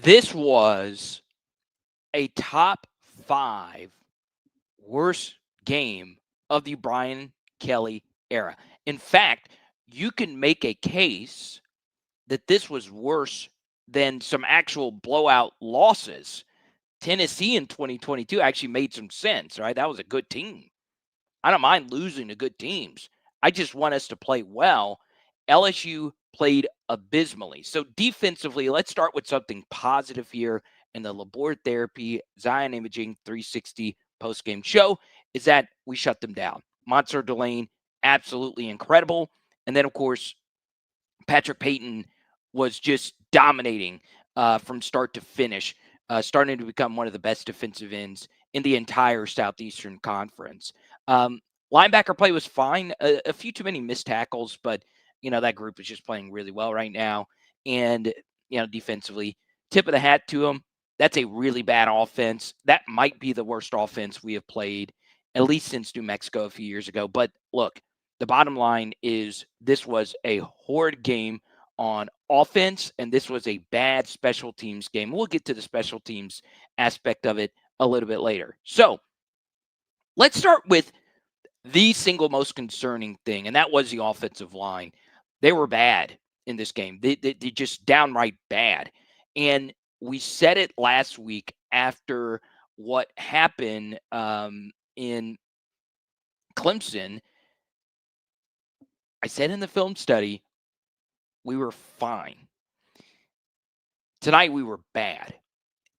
This was a top 5 worst game of the Brian Kelly era. In fact, you can make a case that this was worse than some actual blowout losses. Tennessee in 2022 actually made some sense, right? That was a good team. I don't mind losing to good teams. I just want us to play well. LSU played abysmally. So defensively, let's start with something positive here in the Labor Therapy Zion Imaging 360 post-game show is that we shut them down. Monster Delane, absolutely incredible. And then, of course, Patrick Payton was just dominating from start to finish, starting to become one of the best defensive ends in the entire Southeastern Conference. Linebacker play was fine. A few too many missed tackles, but, that group is just playing really well right now. And, defensively, tip of the hat to them. That's a really bad offense. That might be the worst offense we have played, at least since New Mexico a few years ago. But look, the bottom line is this was a horrid game on offense, and this was a bad special teams game. We'll get to the special teams aspect of it a little bit later. So let's start with the single most concerning thing, and that was the offensive line. They were bad in this game. They just downright bad. And we said it last week after what happened in Clemson. I said in the film study, we were fine. Tonight, we were bad.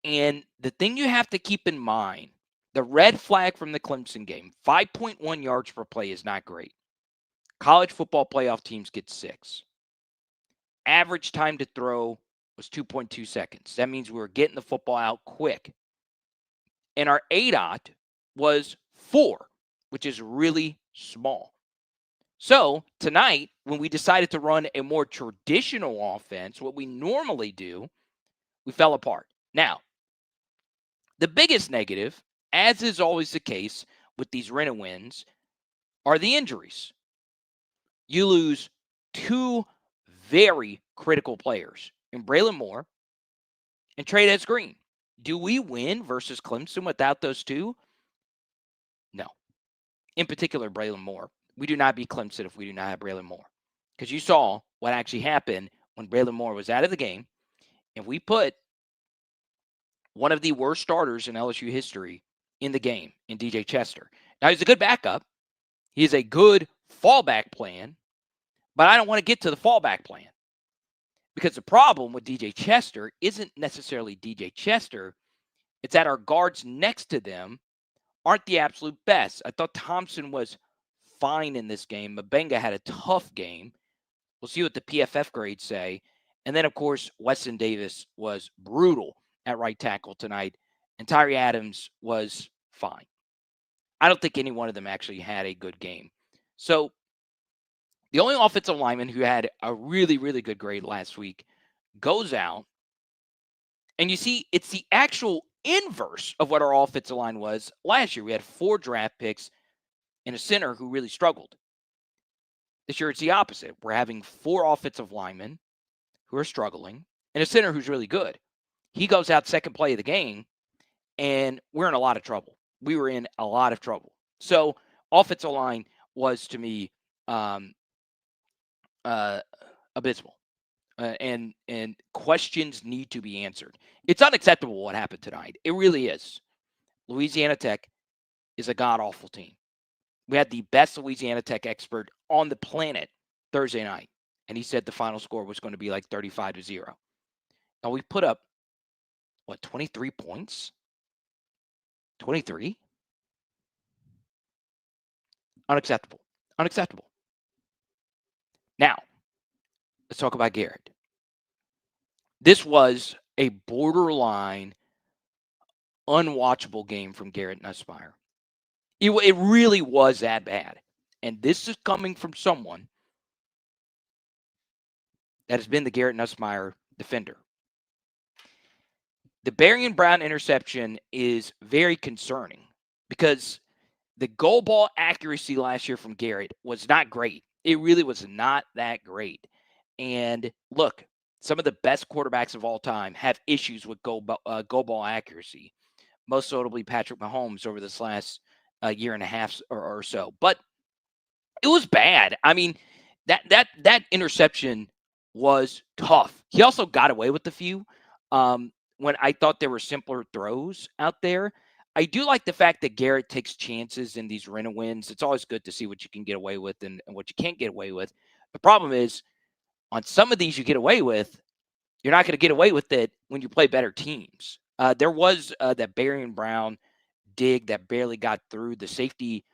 And the thing you have to keep in mind, the red flag from the Clemson game, 5.1 yards per play is not great. College football playoff teams get 6. Average time to throw was 2.2 seconds. That means we were getting the football out quick. And our ADOT was 4, which is really small. So tonight, when we decided to run a more traditional offense, what we normally do, we fell apart. Now, the biggest negative, as is always the case with these win-wins, are the injuries. You lose 2 very critical players in Braylon Moore and Trey Green. Do we win versus Clemson without those 2? No. In particular, Braylon Moore. We do not beat Clemson if we do not have Braylon Moore. Because you saw what actually happened when Braylon Moore was out of the game, and we put one of the worst starters in LSU history in the game in DJ Chester. Now, he's a good backup. He's a good fallback plan, but I don't want to get to the fallback plan. Because the problem with DJ Chester isn't necessarily DJ Chester. It's that our guards next to them aren't the absolute best. I thought Thompson was fine in this game. Mabenga had a tough game. We'll see what the PFF grades say. And then, of course, Weston Davis was brutal at right tackle tonight. And Tyree Adams was fine. I don't think any one of them actually had a good game. So the only offensive lineman who had a really, really good grade last week goes out. And you see, it's the actual inverse of what our offensive line was last year. We had 4 draft picks and a center who really struggled. This year, it's the opposite. We're having 4 offensive linemen who are struggling and a center who's really good. He goes out second play of the game, and we're in a lot of trouble. We were in a lot of trouble. So offensive line was, to me, abysmal. And questions need to be answered. It's unacceptable what happened tonight. It really is. Louisiana Tech is a god-awful team. We had the best Louisiana Tech expert on the planet Thursday night, and he said the final score was going to be like 35-0. Now, we put up, 23 points? 23? Unacceptable. Unacceptable. Now, let's talk about Garrett. This was a borderline, unwatchable game from Garrett Nussmeier. It really was that bad. And this is coming from someone that has been the Garrett Nussmeier defender. The Berrien Brown interception is very concerning because the goal ball accuracy last year from Garrett was not great. It really was not that great. And look, some of the best quarterbacks of all time have issues with go ball accuracy, most notably Patrick Mahomes over this last year and a half or so. But it was bad. I mean, that interception was tough. He also got away with a few when I thought there were simpler throws out there. I do like the fact that Garrett takes chances in these win-wins. It's always good to see what you can get away with and what you can't get away with. The problem is on some of these you get away with, you're not going to get away with it when you play better teams. There was that Barry Brown dig that barely got through. The safety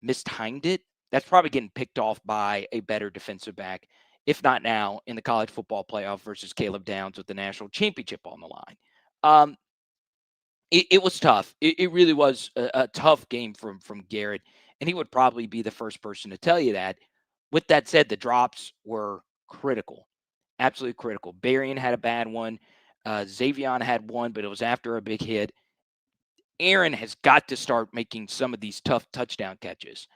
mistimed it. That's probably getting picked off by a better defensive back, if not now, in the college football playoff versus Caleb Downs with the national championship on the line. It was tough. It really was a tough game from Garrett, and he would probably be the first person to tell you that. With that said, the drops were critical, absolutely critical. Berrien had a bad one. Xavion had one, but it was after a big hit. Aaron has got to start making some of these tough touchdown catches.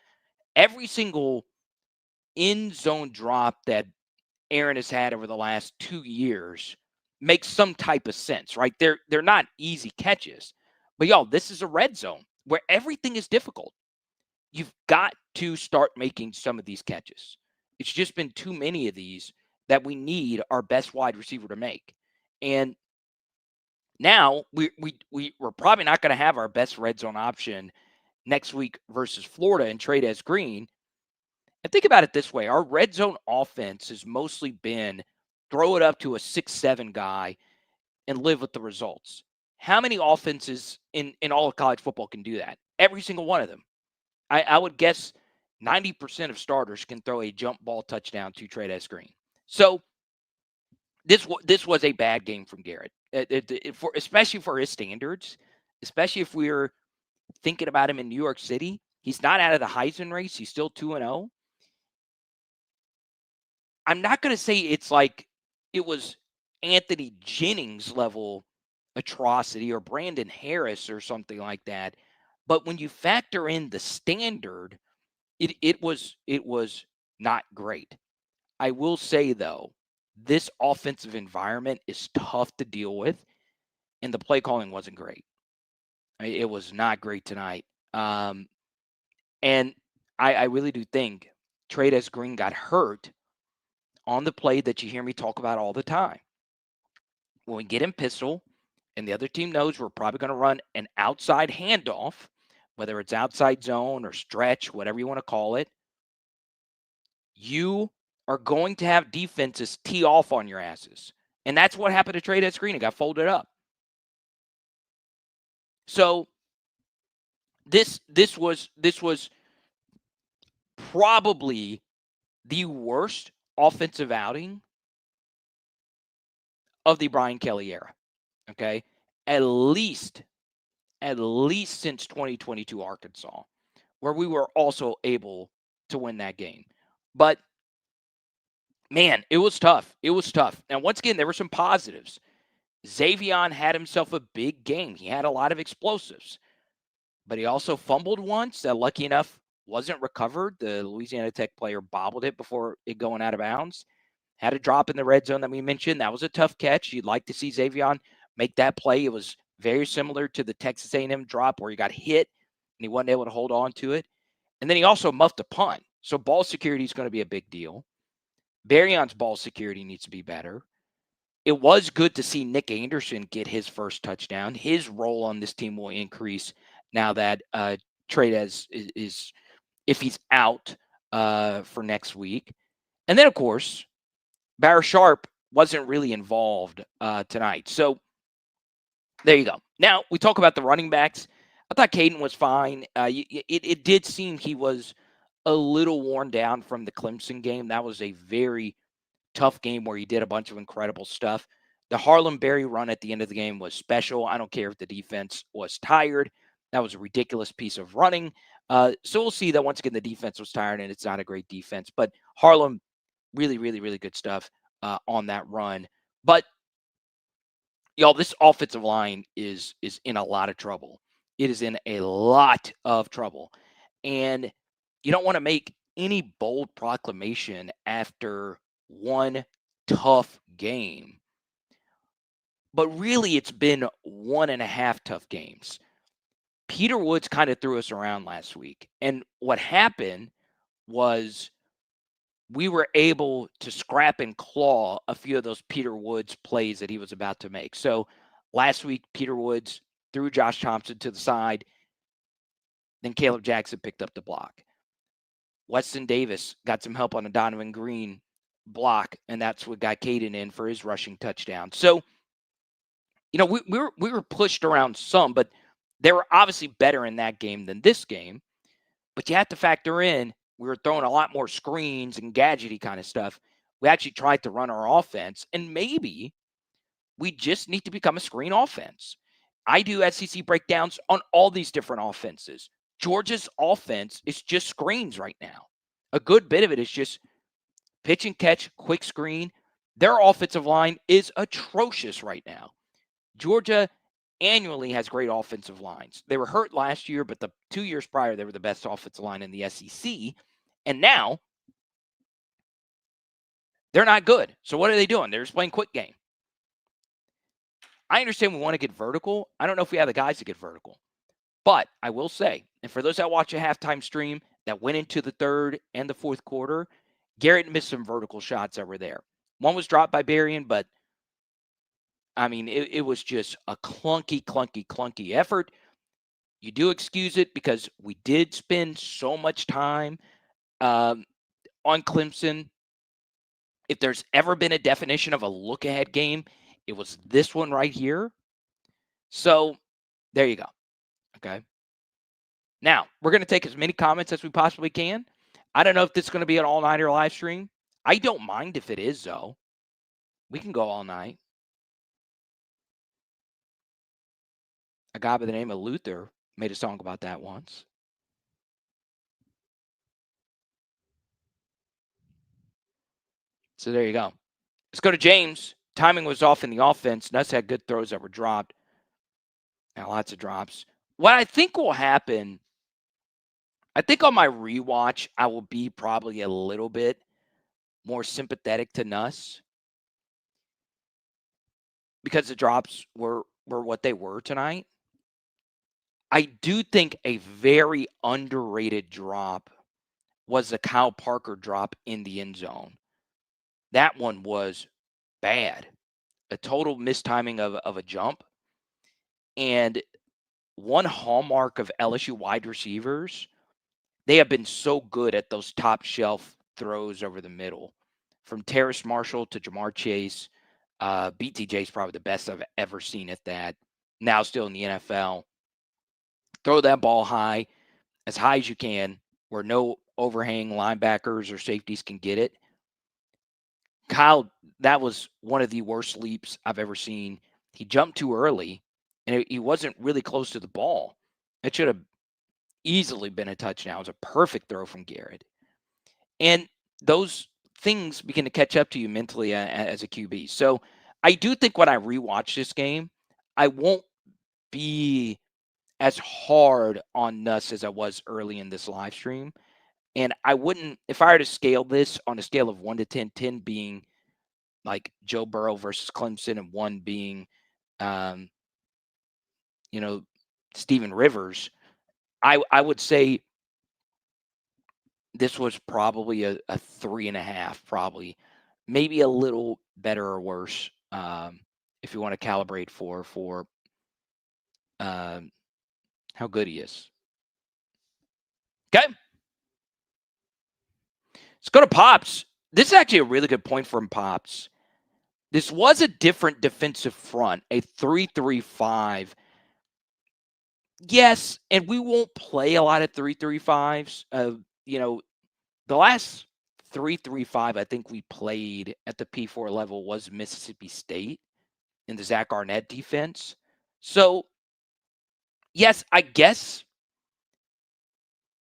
Every single in zone drop that Aaron has had over the last 2 years makes some type of sense, right? They're not easy catches. But y'all, this is a red zone where everything is difficult. You've got to start making some of these catches. It's just been too many of these that we need our best wide receiver to make. And now we're probably not going to have our best red zone option next week versus Florida and Trey Green. And think about it this way. Our red zone offense has mostly been throw it up to a 6-7 guy and live with the results. How many offenses in all of college football can do that? Every single one of them. I would guess 90% of starters can throw a jump ball touchdown to Trey Green. So this was a bad game from Garrett, especially for his standards, especially if we're thinking about him in New York City. He's not out of the Heisman race. He's still 2-0. I'm not going to say it's like it was Anthony Jennings level atrocity or Brandon Harris or something like that. But when you factor in the standard, it was not great. I will say, though, this offensive environment is tough to deal with, and the play calling wasn't great. It was not great tonight. And I really do think Trey Green got hurt on the play that you hear me talk about all the time. When we get in pistol and the other team knows we're probably going to run an outside handoff, whether it's outside zone or stretch, whatever you want to call it, you are going to have defenses tee off on your asses. And that's what happened to Trey Green. It got folded up. So this was probably the worst offensive outing of the Brian Kelly era. Okay? At least since 2022 Arkansas, where we were also able to win that game. But man, it was tough. It was tough. Now, once again, there were some positives. Xavion had himself a big game. He had a lot of explosives, but he also fumbled once that, lucky enough, wasn't recovered. The Louisiana Tech player bobbled it before it going out of bounds. Had a drop in the red zone that we mentioned. That was a tough catch. You'd like to see Xavion make that play. It was very similar to the Texas A&M drop where he got hit and he wasn't able to hold on to it. And then he also muffed a punt. So ball security is going to be a big deal. Berrion's ball security needs to be better. It was good to see Nick Anderson get his first touchdown. His role on this team will increase now that Trey is if he's out for next week. And then, of course, Barry Sharp wasn't really involved tonight. So there you go. Now, we talk about the running backs. I thought Caden was fine. It did seem he was a little worn down from the Clemson game. That was a very tough game where he did a bunch of incredible stuff. The Harlem Berry run at the end of the game was special. I don't care if the defense was tired. That was a ridiculous piece of running. So we'll see that once again the defense was tired and it's not a great defense. But Harlem, really, really, really good stuff on that run. But y'all, this offensive line is in a lot of trouble. It is in a lot of trouble. And you don't want to make any bold proclamation after one tough game but really it's been 1.5 tough games. Peter Woods kind of threw us around last week. And what happened was we were able to scrap and claw a few of those Peter Woods plays that he was about to make. So last week, Peter Woods threw Josh Thompson to the side. Then Caleb Jackson picked up the block. Weston Davis got some help on a Donovan Green block, and that's what got Caden in for his rushing touchdown. So, we were pushed around some, but they were obviously better in that game than this game. But you have to factor in we were throwing a lot more screens and gadgety kind of stuff. We actually tried to run our offense, and maybe we just need to become a screen offense. I do SEC breakdowns on all these different offenses. Georgia's offense is just screens right now. A good bit of it is just pitch and catch, quick screen. Their offensive line is atrocious right now. Georgia annually has great offensive lines. They were hurt last year, but the 2 years prior, they were the best offensive line in the SEC. And now they're not good. So what are they doing? They're just playing quick game. I understand we want to get vertical. I don't know if we have the guys to get vertical. But I will say, and for those that watch a halftime stream that went into the third and the fourth quarter, Garrett missed some vertical shots that were there. One was dropped by Berrien, but I mean, it was just a clunky effort. You do excuse it because we did spend so much time on Clemson. If there's ever been a definition of a look-ahead game, it was this one right here. So there you go. Okay. Now, we're going to take as many comments as we possibly can. I don't know if this is going to be an all-nighter live stream. I don't mind if it is, though. We can go all night. A guy by the name of Luther made a song about that once. So there you go. Let's go to James. Timing was off in the offense. Nuss had good throws that were dropped. Now, lots of drops. What I think will happen, I think on my rewatch, I will be probably a little bit more sympathetic to Nuss because the drops were what they were tonight. I do think a very underrated drop was the Kyle Parker drop in the end zone. That one was bad. A total mistiming of a jump. And one hallmark of LSU wide receivers, they have been so good at those top shelf throws over the middle. From Terrace Marshall to Jamar Chase, BTJ is probably the best I've ever seen at that. Now still in the NFL. Throw that ball high as you can, where no overhang linebackers or safeties can get it. Kyle, that was one of the worst leaps I've ever seen. He jumped too early, and he wasn't really close to the ball. It should have easily been a touchdown. It was a perfect throw from Garrett. And those things begin to catch up to you mentally as a QB. So I do think when I rewatch this game, I won't be as hard on Nuss as I was early in this live stream. And I wouldn't, if I were to scale this on a scale of 1 to 10, 10 being like Joe Burrow versus Clemson and 1 being, Steven Rivers, I would say this was probably a 3.5, probably. Maybe a little better or worse if you want to calibrate for how good he is. Okay. Let's go to Pops. This is actually a really good point from Pops. This was a different defensive front, a 3-3-5. Yes, and we won't play a lot of 3-3-5s. The last 3-3-5 I think we played at the P4 level was Mississippi State in the Zach Arnett defense. So, yes, I guess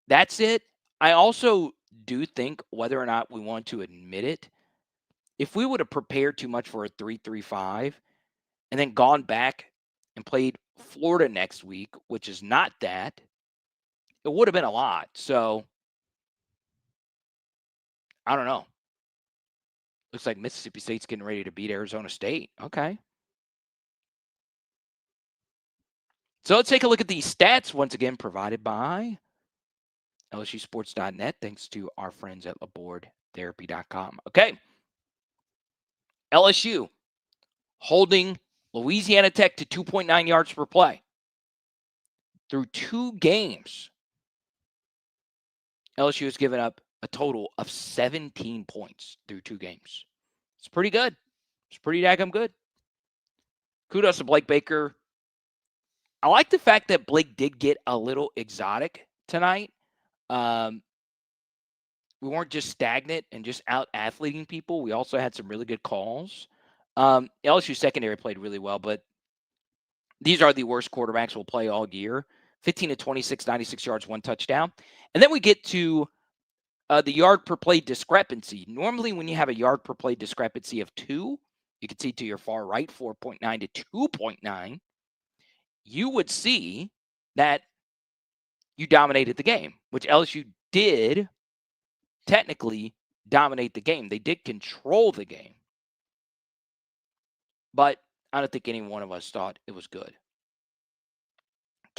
that's it. I also do think, whether or not we want to admit it, if we would have prepared too much for a 3-3-5 and then gone back and played Florida next week, which is not that, it would have been a lot. So, I don't know. Looks like Mississippi State's getting ready to beat Arizona State. Okay. So let's take a look at these stats, once again provided by LSUsports.net, thanks to our friends at labordtherapy.com. Okay. LSU holding Louisiana Tech to 2.9 yards per play. Through 2 games, LSU has given up a total of 17 points through 2 games. It's pretty good. It's pretty daggum good. Kudos to Blake Baker. I like the fact that Blake did get a little exotic tonight. We weren't just stagnant and just out athleting people. We also had some really good calls. LSU secondary played really well, but these are the worst quarterbacks we'll play all year. 15 to 26, 96 yards, 1 touchdown. And then we get to the yard per play discrepancy. Normally, when you have a yard per play discrepancy of 2, you can see to your far right, 4.9 to 2.9, you would see that you dominated the game, which LSU did technically dominate the game. They did control the game. But I don't think any one of us thought it was good.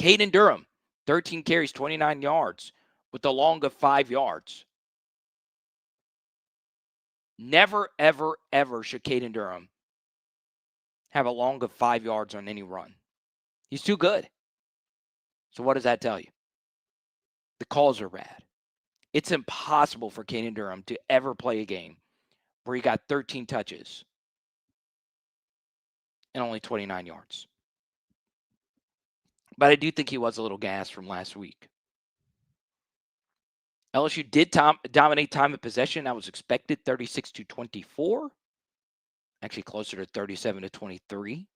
Caden Durham, 13 carries, 29 yards with a long of 5 yards. Never, ever, ever should Caden Durham have a long of 5 yards on any run. He's too good. So what does that tell you? The calls are bad. It's impossible for Caden Durham to ever play a game where he got 13 touches and only 29 yards. But I do think he was a little gassed from last week. LSU did dominate time of possession. That was expected, 36 to 24. Actually closer to 37 to 23.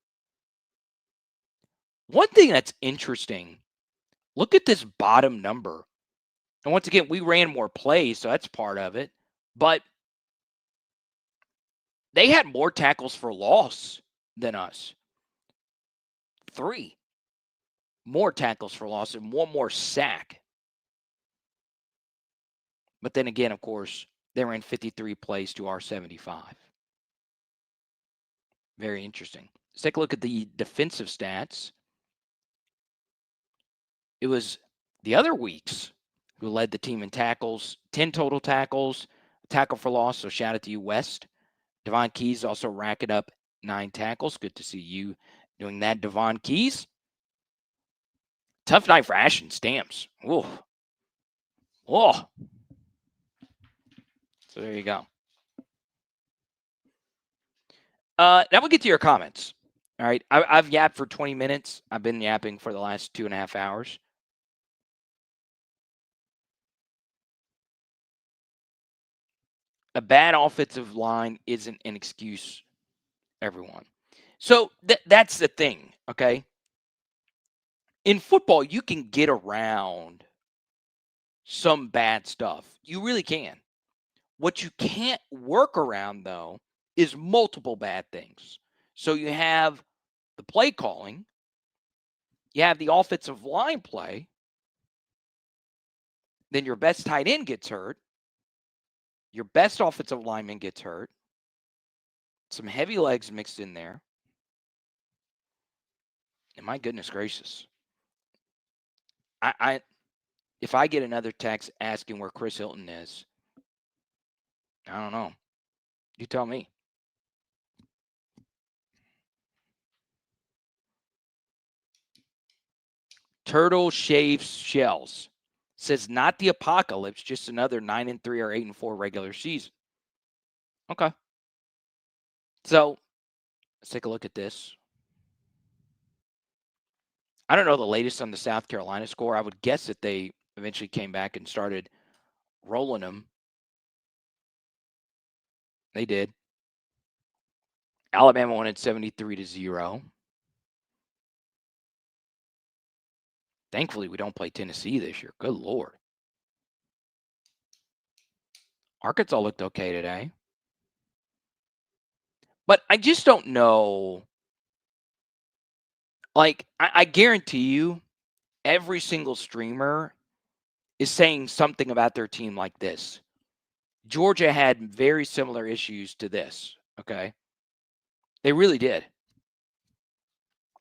One thing that's interesting, look at this bottom number. And once again, we ran more plays, so that's part of it. But they had more tackles for loss than us. 3 more tackles for loss and 1 more sack. But then again, of course, they ran 53 plays to our 75. Very interesting. Let's take a look at the defensive stats. It was the other weeks who led the team in tackles, 10 total tackles, tackle for loss. So shout out to you, West. Devon Keys also racking up 9 tackles. Good to see you doing that, Devon Keys. Tough night for Ashton Stamps. Whoa. Whoa. So there you go. Now we'll get to your comments. All right. I've yapped for 20 minutes. I've been yapping for the last 2.5 hours. A bad offensive line isn't an excuse, everyone. So that's the thing, okay? In football, you can get around some bad stuff. You really can. What you can't work around, though, is multiple bad things. So you have the play calling, you have the offensive line play, then your best tight end gets hurt, your best offensive lineman gets hurt, some heavy legs mixed in there. And my goodness gracious. If I get another text asking where Chris Hilton is, I don't know. You tell me. Turtle Shaves Shells says not the apocalypse, just another 9-3 or 8-4 regular season. Okay. So let's take a look at this. I don't know the latest on the South Carolina score. I would guess that they eventually came back and started rolling them. They did. Alabama won at 73-0. Thankfully, we don't play Tennessee this year. Good Lord. Arkansas looked okay today. But I just don't know. Like, I guarantee you, every single streamer is saying something about their team like this. Georgia had very similar issues to this, okay? They really did.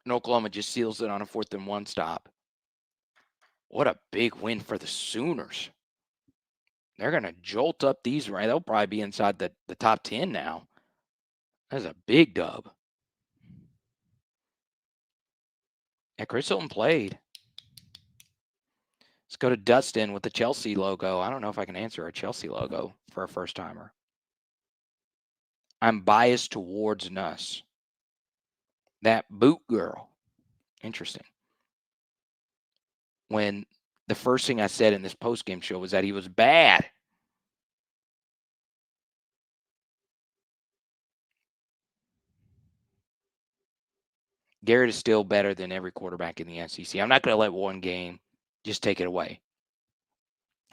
And Oklahoma just seals it on a 4th and 1 stop. What a big win for the Sooners. They're going to jolt up these, right? They'll probably be inside the top 10 now. That's a big dub. Yeah, Chris Hilton played. Let's go to Dustin with the Chelsea logo. I don't know if I can answer a Chelsea logo for a first-timer. I'm biased towards Nuss. That boot girl. Interesting. When the first thing I said in this postgame show was that he was bad. Garrett is still better than every quarterback in the SEC. I'm not going to let one game just take it away.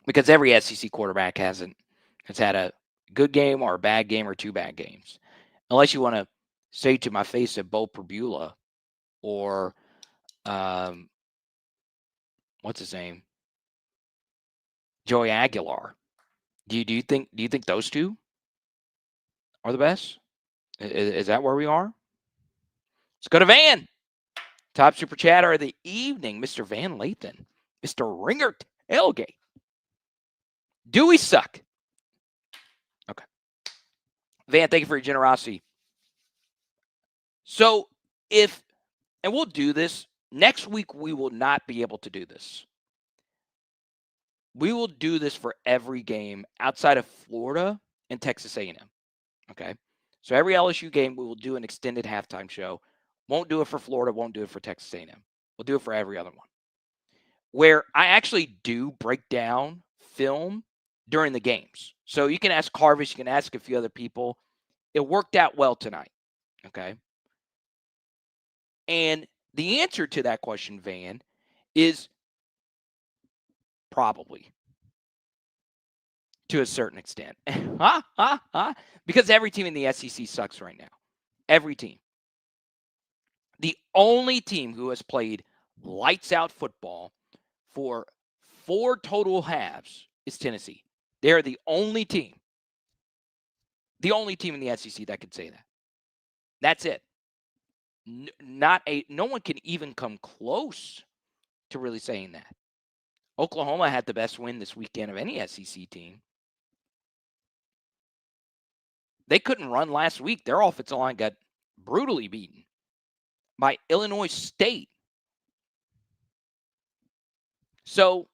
Because every SEC quarterback has had a good game or a bad game or 2 bad games. Unless you want to say to my face that Bo Perbula or what's his name? Joey Aguilar. Do you think those two are the best? Is that where we are? Let's go to Van. Top super chatter of the evening, Mr. Van Lathan. Mr. Ringer Tailgate. Do we suck? Okay. Van, thank you for your generosity. So and we'll do this. Next week, we will not be able to do this. We will do this for every game outside of Florida and Texas A&M. Okay? So every LSU game, we will do an extended halftime show. Won't do it for Florida, won't do it for Texas A&M. We'll do it for every other one. Where I actually do break down film during the games. So you can ask Carvis, you can ask a few other people. It worked out well tonight. Okay? And the answer to that question, Van, is probably to a certain extent. Because every team in the SEC sucks right now. Every team. The only team who has played lights out football for 4 total halves is Tennessee. They're the only team. The only team in the SEC that can say that. That's it. No one can even come close to really saying that. Oklahoma had the best win this weekend of any SEC team. They couldn't run last week. Their offensive line got brutally beaten by Illinois State. So,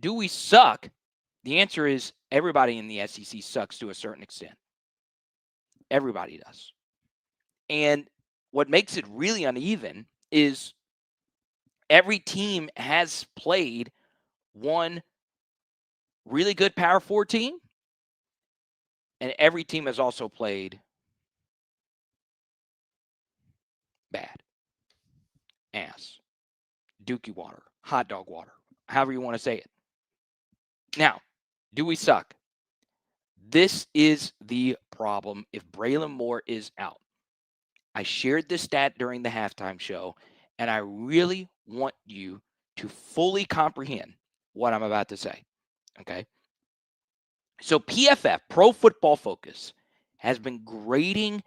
do we suck? The answer is everybody in the SEC sucks to a certain extent. Everybody does. And what makes it really uneven is every team has played one really good Power 4 team, and every team has also played bad, ass, dookie water, hot dog water, however you want to say it. Now, do we suck? This is the problem if Braylon Moore is out. I shared this stat during the halftime show, and I really want you to fully comprehend what I'm about to say. Okay? So PFF, Pro Football Focus, has been grading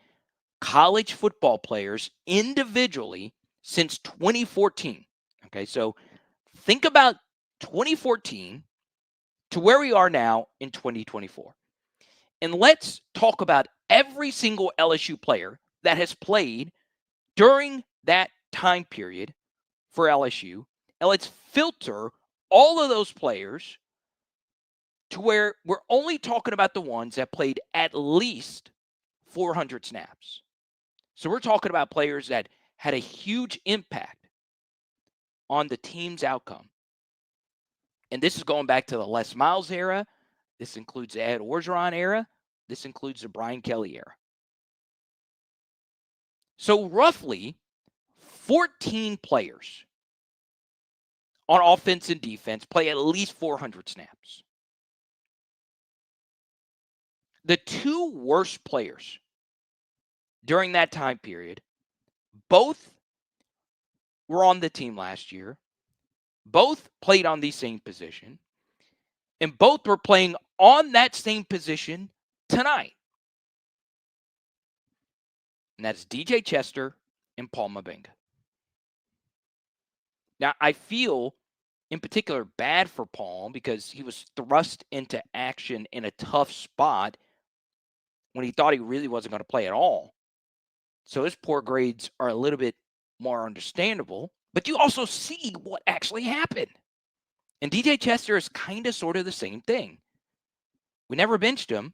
college football players individually since 2014. Okay, so think about 2014 to where we are now in 2024. And let's talk about every single LSU player that has played during that time period for LSU. And let's filter all of those players to where we're only talking about the ones that played at least 400 snaps. So we're talking about players that had a huge impact on the team's outcome. And this is going back to the Les Miles era. This includes the Ed Orgeron era. This includes the Brian Kelly era. So roughly 14 players on offense and defense play at least 400 snaps. The 2 worst players during that time period, both were on the team last year, both played on the same position, and both were playing on that same position tonight. And that's DJ Chester and Paul Mabenga. Now, I feel in particular bad for Paul because he was thrust into action in a tough spot when he thought he really wasn't going to play at all. So his poor grades are a little bit more understandable, but you also see what actually happened. And DJ Chester is kind of sort of the same thing. We never benched him.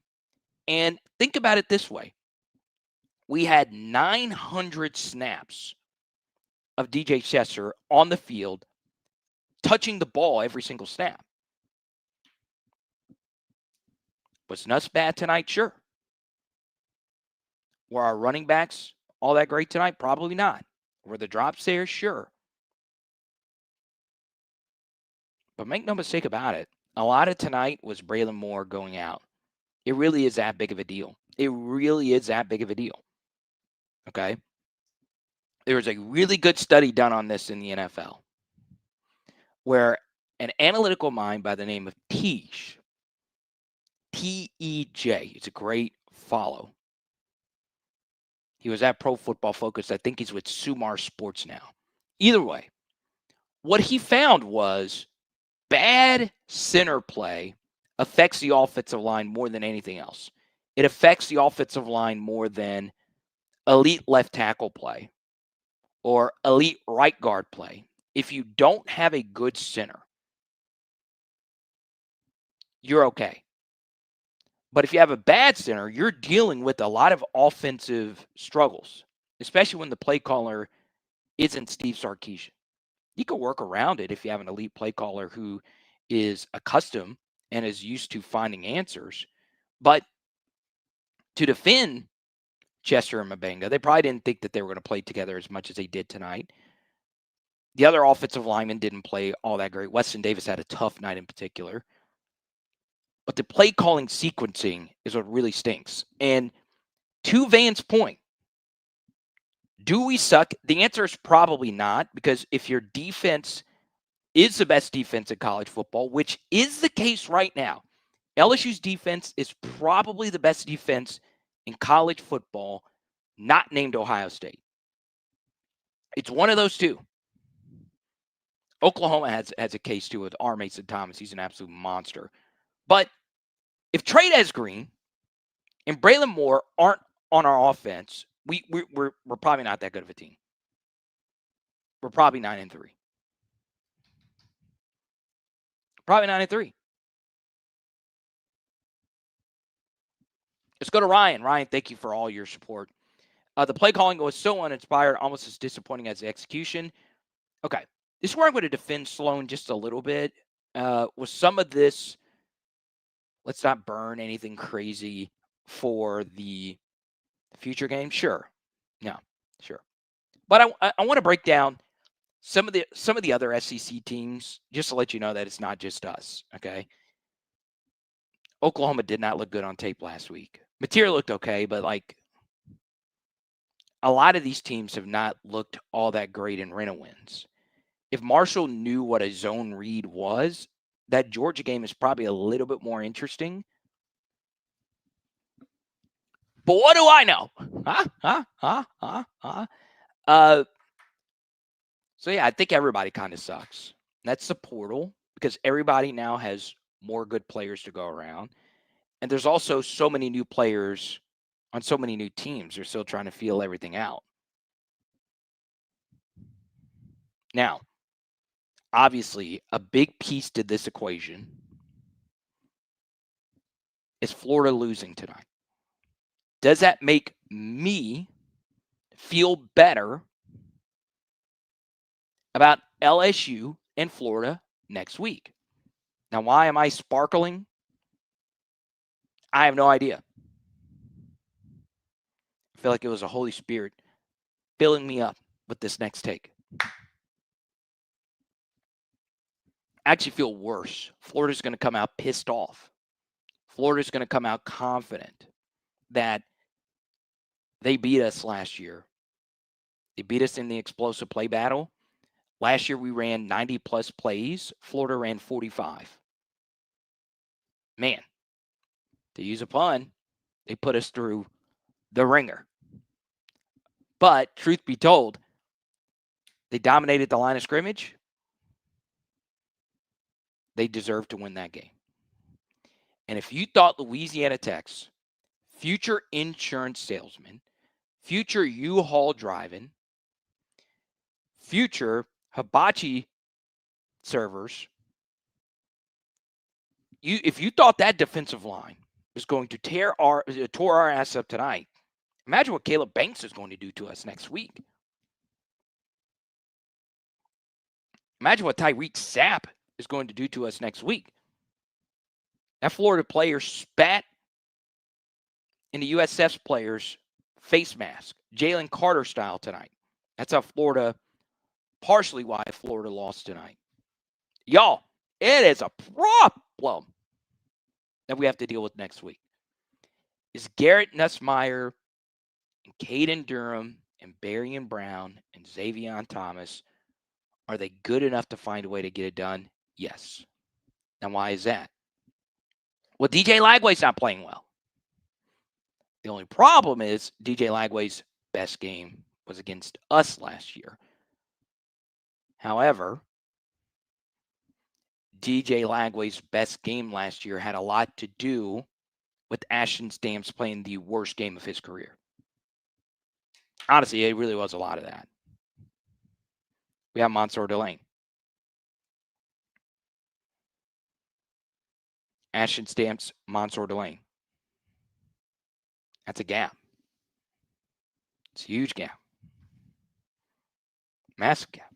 And think about it this way. We had 900 snaps of DJ Chester on the field, touching the ball every single snap. Was Nuss bad tonight? Sure. Were our running backs all that great tonight? Probably not. Were the drops there? Sure. But make no mistake about it, a lot of tonight was Braylon Moore going out. It really is that big of a deal. It really is that big of a deal. Okay? There was a really good study done on this in the NFL where an analytical mind by the name of Tej, Tej, it's a great follow. He was at Pro Football Focus. I think he's with Sumar Sports now. Either way, what he found was bad center play affects the offensive line more than anything else. It affects the offensive line more than elite left tackle play or elite right guard play. If you don't have a good center, you're okay. But if you have a bad center, you're dealing with a lot of offensive struggles, especially when the play caller isn't Steve Sarkisian. You can work around it if you have an elite play caller who is accustomed and is used to finding answers. But to defend Chester and Mabenga, they probably didn't think that they were going to play together as much as they did tonight. The other offensive linemen didn't play all that great. Weston Davis had a tough night in particular. But the play calling sequencing is what really stinks. And to Van's point, do we suck? The answer is probably not, because if your defense is the best defense in college football, which is the case right now, LSU's defense is probably the best defense in college football, not named Ohio State. It's one of those two. Oklahoma has a case too with R. Mason Thomas. He's an absolute monster. But if Trey Green and Braylon Moore aren't on our offense, we're probably not that good of a team. We're probably 9-3. Probably 9-3. Let's go to Ryan. Ryan, thank you for all your support. The play calling was so uninspired, almost as disappointing as the execution. Okay, this is where I'm going to defend Sloan just a little bit. With some of this, let's not burn anything crazy for the future game. Sure, no, sure. But I want to break down some of the other SEC teams just to let you know that it's not just us. Okay, Oklahoma did not look good on tape last week. Material looked okay, but like a lot of these teams have not looked all that great in rent-a-wins. If Marshall knew what a zone read was, that Georgia game is probably a little bit more interesting. But what do I know? So, yeah, I think everybody kind of sucks. That's the portal because everybody now has more good players to go around. And there's also so many new players on so many new teams. They're still trying to feel everything out. Now, obviously, a big piece to this equation is Florida losing tonight. Does that make me feel better about LSU and Florida next week? Now, why am I sparkling? I have no idea. I feel like it was the Holy Spirit filling me up with this next take. I actually feel worse. Florida's going to come out pissed off. Florida's going to come out confident that they beat us last year. They beat us in the explosive play battle. Last year, we ran 90-plus plays. Florida ran 45. Man, to use a pun, they put us through the ringer. But truth be told, they dominated the line of scrimmage. they deserve to win that game. And if you thought Louisiana Tech's future insurance salesman, future U-Haul driving, future hibachi servers, if you thought that defensive line was going to tore our ass up tonight, imagine what Caleb Banks is going to do to us next week. Imagine what Tyreek Sapp is going to do to us next week. That Florida player spat in the USF player's face mask, Jalen Carter style tonight. That's how partially why Florida lost tonight. Y'all, it is a problem that we have to deal with next week. Is Garrett Nussmeier and Caden Durham and Berrien Brown and Xavion Thomas, are they good enough to find a way to get it done? Yes. And why is that? Well, DJ Lagway's not playing well. The only problem is DJ Lagway's best game was against us last year. However, DJ Lagway's best game last year had a lot to do with Ashton Stamps playing the worst game of his career. Honestly, it really was a lot of that. We have Mansour Delane. Ashton Stamps, Mansour Delane. That's a gap. It's a huge gap. Massive gap.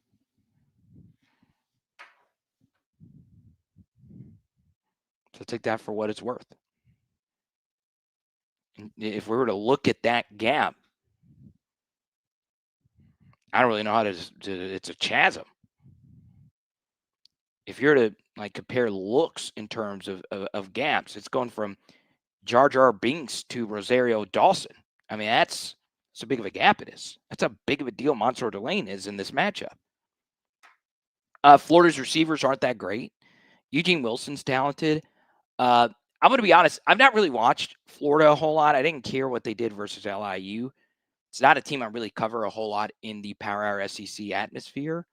So take that for what it's worth. And if we were to look at that gap, I don't really know how to it's a chasm. If you're to compare looks in terms of gaps, it's going from Jar Jar Binks to Rosario Dawson. I mean, that's a big of a gap it is. That's how big of a deal Mansour Delane is in this matchup. Florida's receivers aren't that great. Eugene Wilson's talented. I'm going to be honest. I've not really watched Florida a whole lot. I didn't care what they did versus LIU. It's not a team I really cover a whole lot in the Power Hour SEC atmosphere.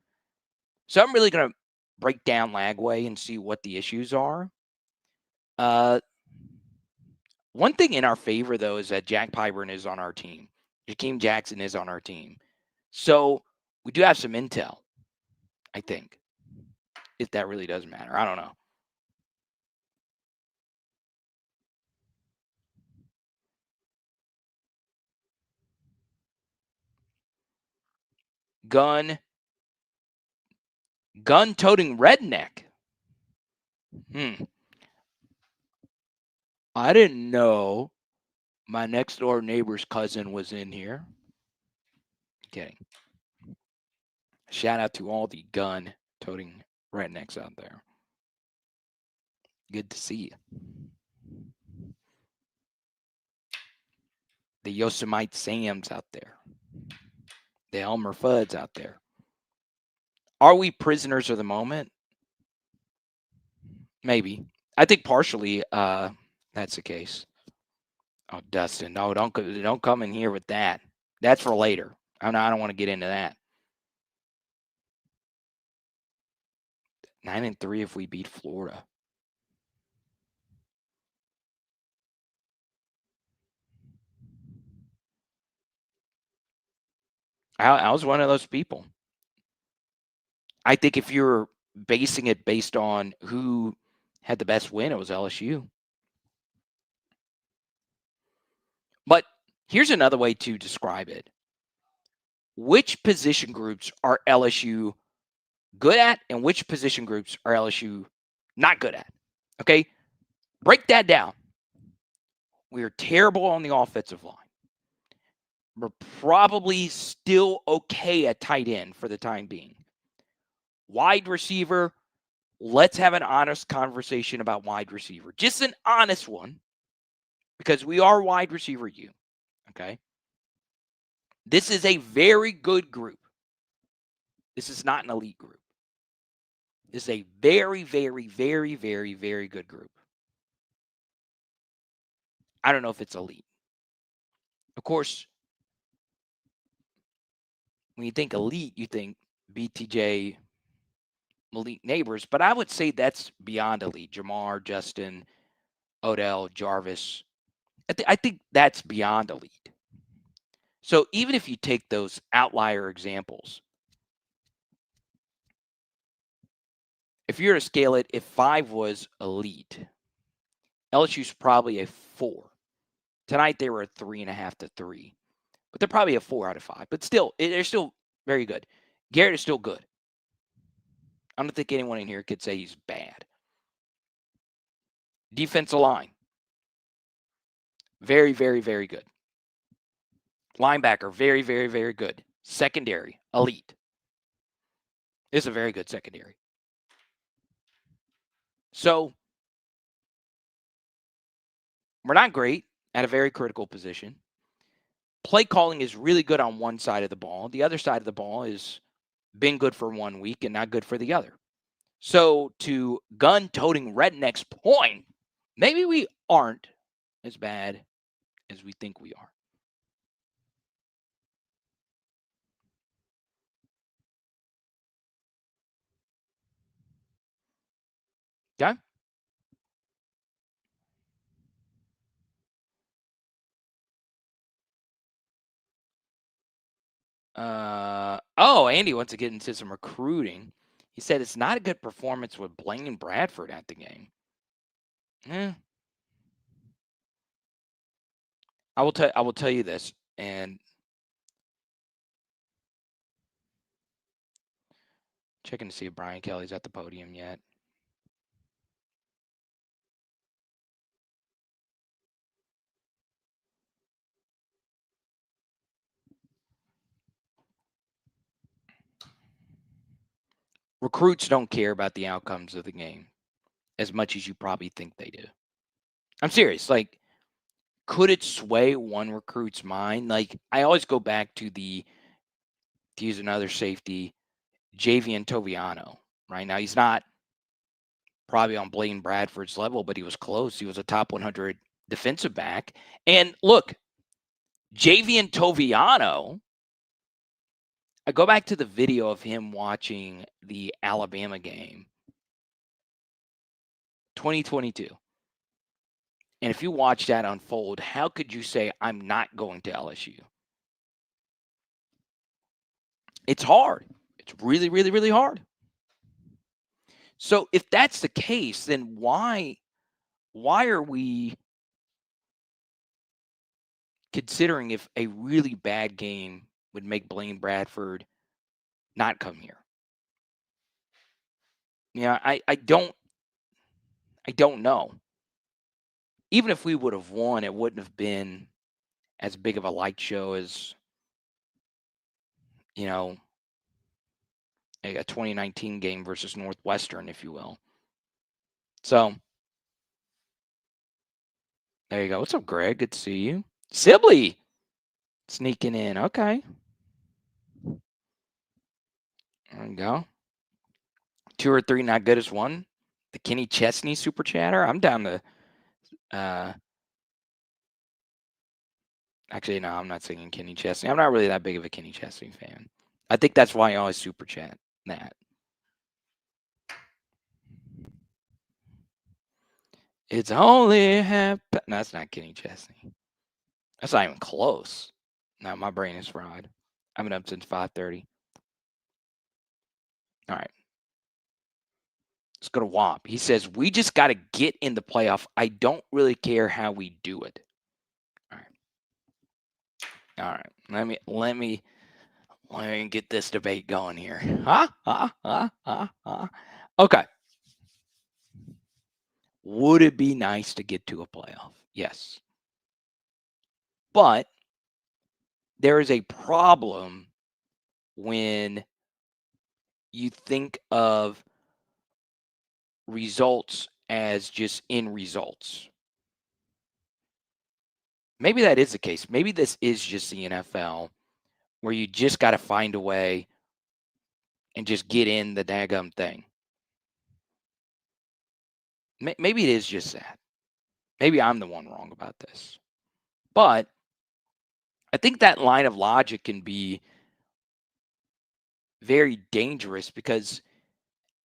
So I'm really going to break down Lagway and see what the issues are. One thing in our favor, though, is that Jack Pyburn is on our team. Jakeem Jackson is on our team. So we do have some intel, I think, if that really does matter. I don't know. Gun-toting redneck. I didn't know my next door neighbor's cousin was in here. Kidding. Shout out to all the gun-toting rednecks out there. Good to see you. The Yosemite Sams out there. The Elmer Fuds out there. Are we prisoners of the moment? Maybe. I think partially that's the case. Oh, Dustin, no, don't come in here with that. That's for later. I don't want to get into that. 9-3 if we beat Florida. I was one of those people. I think if you're basing it based on who had the best win, it was LSU. But here's another way to describe it. Which position groups are LSU good at and which position groups are LSU not good at? Okay? Break that down. We are terrible on the offensive line. We're probably still okay at tight end for the time being. Wide receiver, let's have an honest conversation about wide receiver. Just an honest one, because we are wide receiver U. Okay? This is a very good group. This is not an elite group. This is a very, very, very, very, very good group. I don't know if it's elite. Of course, when you think elite, you think BTJ, Malik Neighbors, but I would say that's beyond elite. Jamar, Justin, Odell, Jarvis. I think that's beyond elite. So even if you take those outlier examples, if you're to scale it, if 5 was elite, LSU's probably a 4. Tonight they were a 3.5 to 3, but they're probably a 4 out of 5. But still, they're still very good. Garrett is still good. I don't think anyone in here could say he's bad. Defensive line, very, very, very good. Linebacker, very, very, very good. Secondary, elite. This is a very good secondary. So we're not great at a very critical position. Play calling is really good on one side of the ball. The other side of the ball is been good for 1 week and not good for the other. So to gun-toting Redneck's point, maybe we aren't as bad as we think we are. Okay? Andy wants to get into some recruiting. He said it's not a good performance with Blaine Bradford at the game. I will tell you this, and checking to see if Brian Kelly's at the podium yet. Recruits don't care about the outcomes of the game as much as you probably think they do. I'm serious. Like, could it sway one recruit's mind? Like, I always go back to to use another safety, Javian Toviano. Right now, he's not probably on Blaine Bradford's level, but he was close. He was a top 100 defensive back. And look, Javian Toviano, I go back to the video of him watching the Alabama game, 2022. And if you watch that unfold, how could you say, I'm not going to LSU? It's hard. It's really, really, really hard. So if that's the case, then why are we considering if a really bad game would make Blaine Bradford not come here? Yeah, I don't know. Even if we would have won, it wouldn't have been as big of a light show as, you know, a 2019 game versus Northwestern, if you will. So there you go. What's up, Greg? Good to see you. Sibley sneaking in. Okay. There you go. 2 or 3 not good as one. The Kenny Chesney super chatter. I'm down to actually, no, I'm not singing Kenny Chesney. I'm not really that big of a Kenny Chesney fan. I think that's why I always super chat that. It's only half. No, that's not Kenny Chesney. That's not even close. No, my brain is fried. I've been up since 5:30. All right. Let's go to Womp. He says, we just got to get in the playoff. I don't really care how we do it. All right. All right. Let me get this debate going here. Okay. Would it be nice to get to a playoff? Yes. But there is a problem when you think of results as just in results. Maybe that is the case. Maybe this is just the NFL where you just got to find a way and just get in the daggum thing. Maybe it is just that. Maybe I'm the one wrong about this. But I think that line of logic can be very dangerous because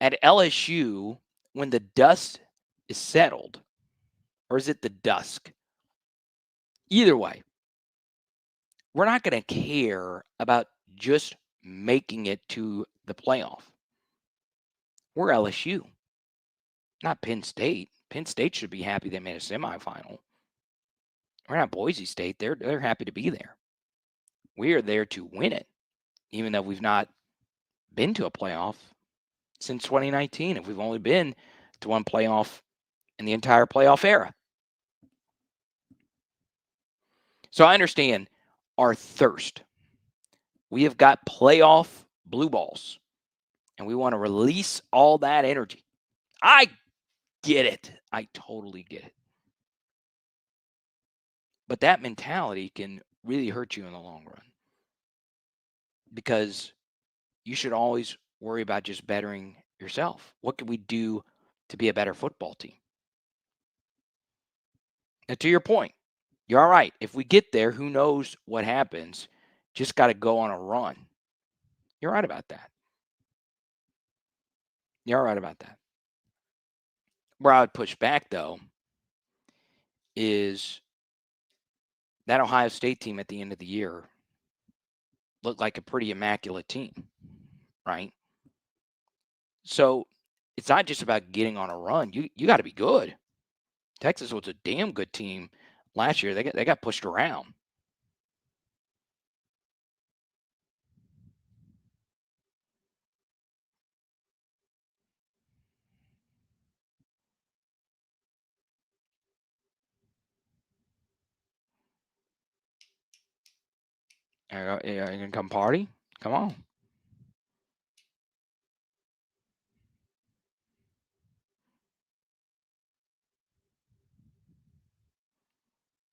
At LSU, when the dust is settled, or is it the dusk? Either way, we're not going to care about just making it to the playoff. We're LSU, not Penn State. Penn State should be happy they made a semifinal. We're not Boise State. They're happy to be there. We are there to win it, even though we've not been to a playoff since 2019. If we've only been to one playoff in the entire playoff era. So I understand our thirst. We have got playoff blue balls, and we want to release all that energy. I get it. I totally get it. But that mentality can really hurt you in the long run, because you should always worry about just bettering yourself. What can we do to be a better football team? Now, to your point, you're all right. If we get there, who knows what happens? Just got to go on a run. You're right about that. You're all right about that. Where I would push back, though, is that Ohio State team at the end of the year looked like a pretty immaculate team, right? So it's not just about getting on a run. You got to be good. Texas was a damn good team last year. They got pushed around. You can come party? Come on.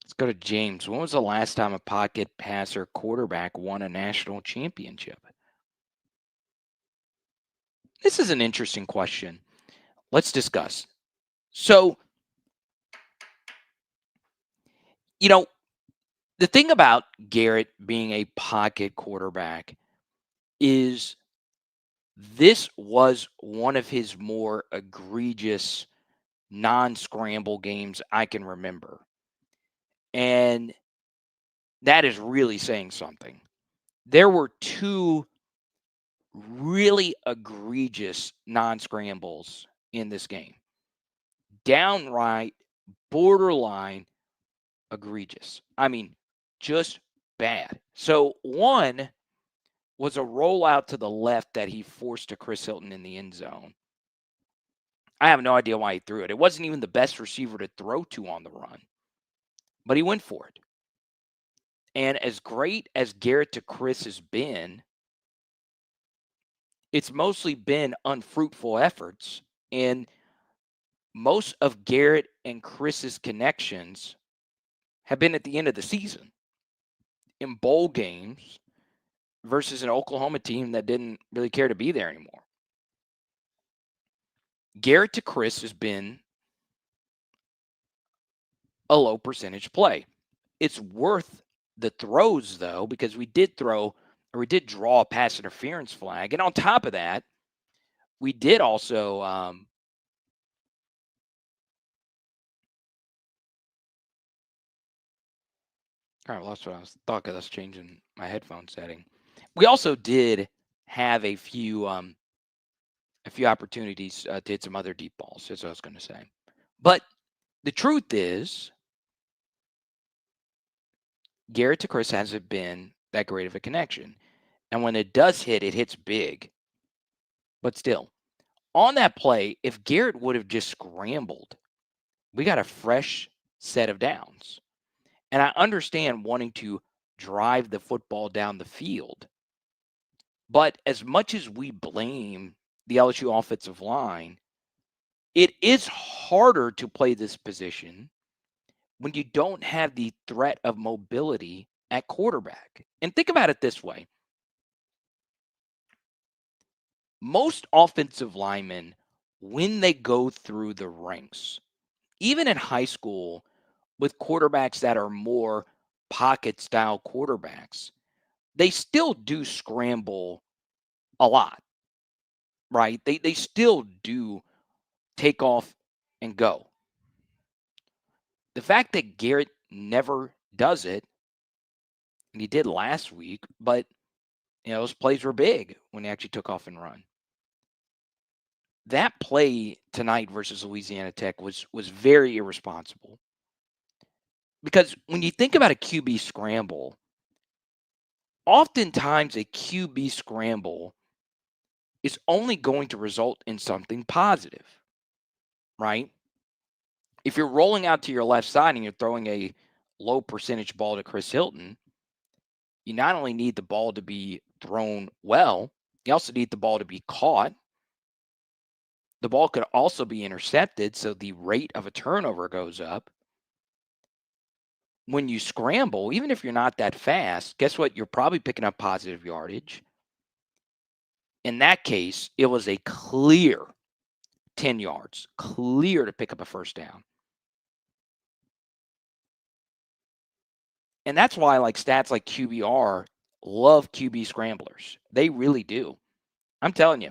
Let's go to James. When was the last time a pocket passer quarterback won a national championship? This is an interesting question. Let's discuss. So, the thing about Garrett being a pocket quarterback is this was one of his more egregious non-scramble games I can remember. And that is really saying something. There were two really egregious non-scrambles in this game. Downright, borderline egregious. I mean, just bad. So one was a rollout to the left that he forced to Chris Hilton in the end zone. I have no idea why he threw it. It wasn't even the best receiver to throw to on the run, but he went for it. And as great as Garrett to Chris has been, it's mostly been unfruitful efforts. And most of Garrett and Chris's connections have been at the end of the season in bowl games versus an Oklahoma team that didn't really care to be there anymore. Garrett to Chris has been a low percentage play. It's worth the throws, though, because we did draw a pass interference flag. And on top of that, we did also all right, well, that's what I thought, because I was changing my headphone setting. We also did have a few opportunities to hit some other deep balls, that's what I was going to say. But the truth is, Garrett to Chris hasn't been that great of a connection. And when it does hit, it hits big. But still, on that play, if Garrett would have just scrambled, we got a fresh set of downs. And I understand wanting to drive the football down the field. But as much as we blame the LSU offensive line, it is harder to play this position when you don't have the threat of mobility at quarterback. And think about it this way. Most offensive linemen, when they go through the ranks, even in high school, with quarterbacks that are more pocket style quarterbacks, they still do scramble a lot. right? They still do take off and go. The fact that Garrett never does it, and he did last week, but those plays were big when he actually took off and run. That play tonight versus Louisiana Tech was very irresponsible. Because when you think about a QB scramble, oftentimes a QB scramble is only going to result in something positive, right? If you're rolling out to your left side and you're throwing a low percentage ball to Chris Hilton, you not only need the ball to be thrown well, you also need the ball to be caught. The ball could also be intercepted, so the rate of a turnover goes up. When you scramble, even if you're not that fast, guess what? You're probably picking up positive yardage. In that case, it was a clear 10 yards, clear to pick up a first down. And that's why stats like QBR love QB scramblers. They really do. I'm telling you,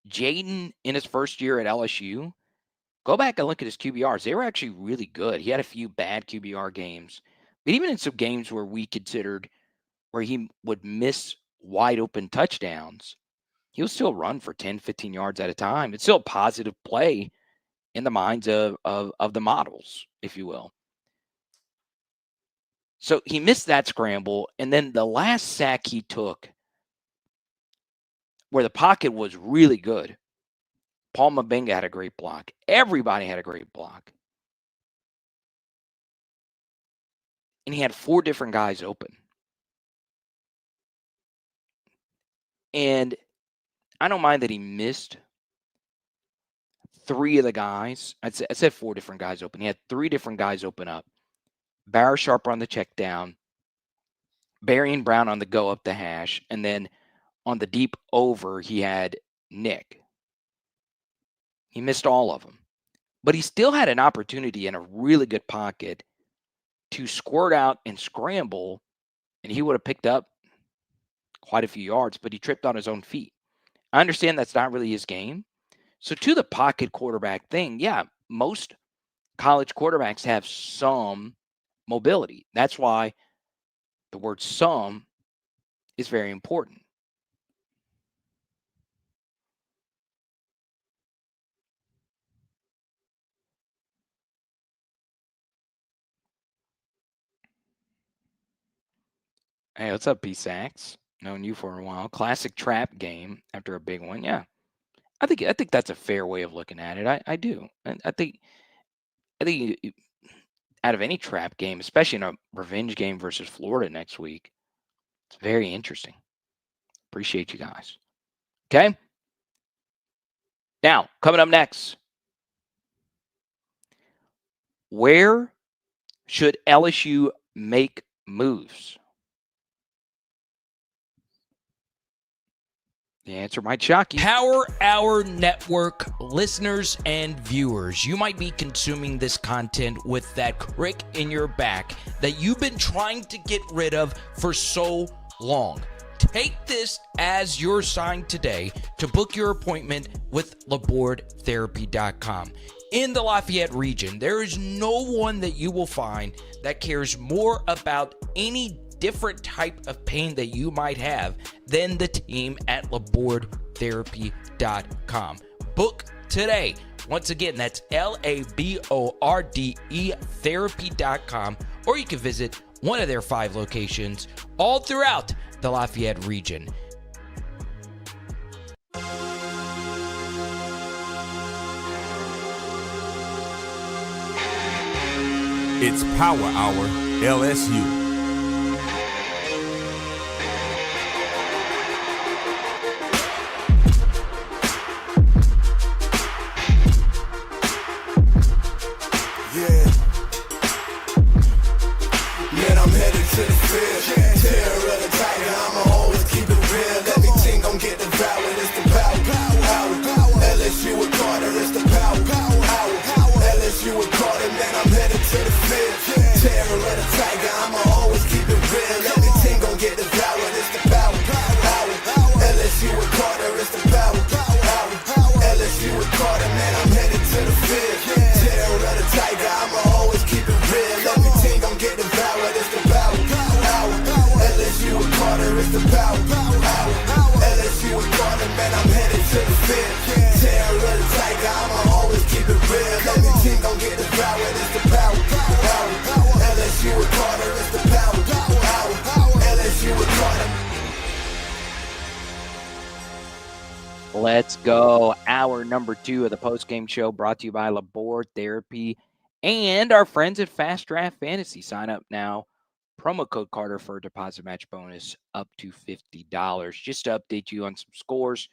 Jaden in his first year at LSU, go back and look at his QBRs. They were actually really good. He had a few bad QBR games, but even in some games where we considered where he would miss wide open touchdowns, he'll still run for 10, 15 yards at a time. It's still a positive play in the minds of the models, if you will. So he missed that scramble, and then the last sack he took, where the pocket was really good, Paul Mabenga had a great block. Everybody had a great block. And he had 4 different guys open. And I don't mind that he missed 3 of the guys. I said 4 different guys open. He had 3 different guys open up. Barra Sharper on the check down, Barry and Brown on the go up the hash, and then on the deep over, he had Nick. He missed all of them. But he still had an opportunity in a really good pocket to squirt out and scramble, and he would have picked up quite a few yards, but he tripped on his own feet. I understand that's not really his game. So to the pocket quarterback thing, yeah, most college quarterbacks have some mobility. That's why the word some is very important. Hey, what's up, P-Sax? Known you for a while. Classic trap game after a big one. Yeah. I think that's a fair way of looking at it. I do. I think out of any trap game, especially in a revenge game versus Florida next week, it's very interesting. Appreciate you guys. Okay. Now, coming up next, where should LSU make moves? The answer might shock you. Power Hour Network listeners and viewers, you might be consuming this content with that crick in your back that you've been trying to get rid of for so long. Take this as your sign today to book your appointment with LabourdTherapy.com. In the Lafayette region, there is no one that you will find that cares more about any different type of pain that you might have than the team at LabourdTherapy.com. Book today. Once again, that's LABORDE therapy.com, or you can visit one of their 5 locations all throughout the Lafayette region. It's Power Hour LSU. You were caught and then I'm headed to the field. Terror of the tiger, I'm a Let's go. Hour number 2 of the postgame show brought to you by Labor Therapy and our friends at Fast Draft Fantasy. Sign up now. Promo code Carter for a deposit match bonus up to $50. Just to update you on some scores,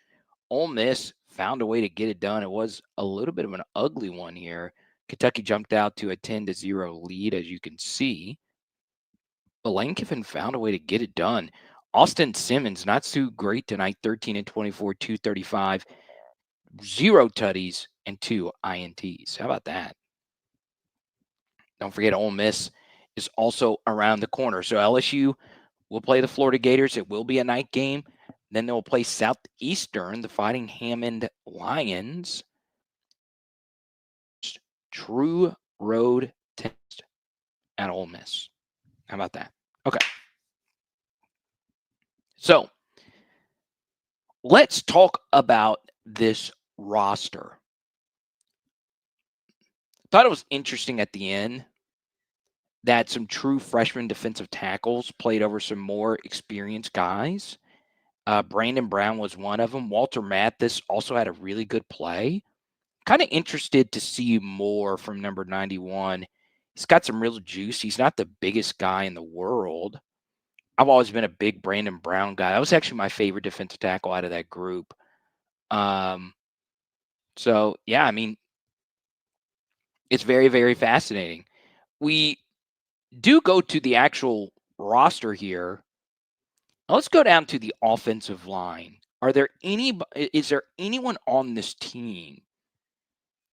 Ole Miss found a way to get it done. It was a little bit of an ugly one here. Kentucky jumped out to a 10-0 lead, as you can see. But Lane Kiffin found a way to get it done. Austin Simmons, not so great tonight, 13 and 24, 235, 0 tutties, and 2 INTs. How about that? Don't forget, Ole Miss is also around the corner. So LSU will play the Florida Gators. It will be a night game. Then they'll play Southeastern, the Fighting Hammond Lions. True road test at Ole Miss. How about that? Okay. So let's talk about this roster. Thought it was interesting at the end that some true freshman defensive tackles played over some more experienced guys. Brandon Brown was one of them. Walter Mathis also had a really good play. Kind of interested to see more from number 91. He's got some real juice. He's not the biggest guy in the world. I've always been a big Brandon Brown guy. That was actually my favorite defensive tackle out of that group. So, yeah, I mean, it's very, very fascinating. We do go to the actual roster here. Let's go down to the offensive line. Is there anyone on this team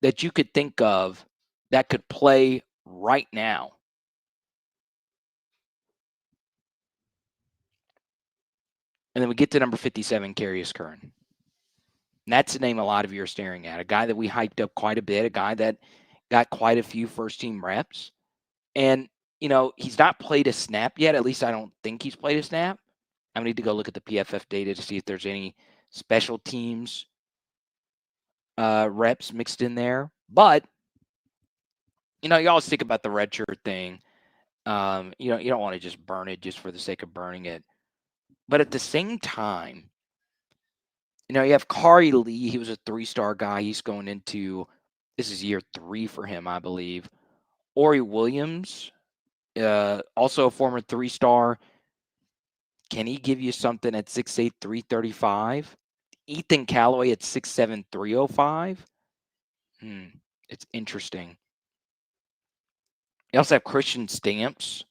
that you could think of that could play right now? And then we get to number 57, Carius Curran. And that's the name a lot of you are staring at. A guy that we hyped up quite a bit, a guy that got quite a few first-team reps. And, he's not played a snap yet. At least I don't think he's played a snap. I need to go look at the PFF data to see if there's any special teams reps mixed in there. But, you always think about the redshirt thing. You don't want to just burn it just for the sake of burning it. But at the same time, you have Kari Lee. He was a 3-star guy. He's going into, this is year 3 for him, I believe. Ori Williams, also a former 3-star. Can he give you something at 6'8", 335? Ethan Callaway at 6'7", 305? It's interesting. You also have Christian Stamps,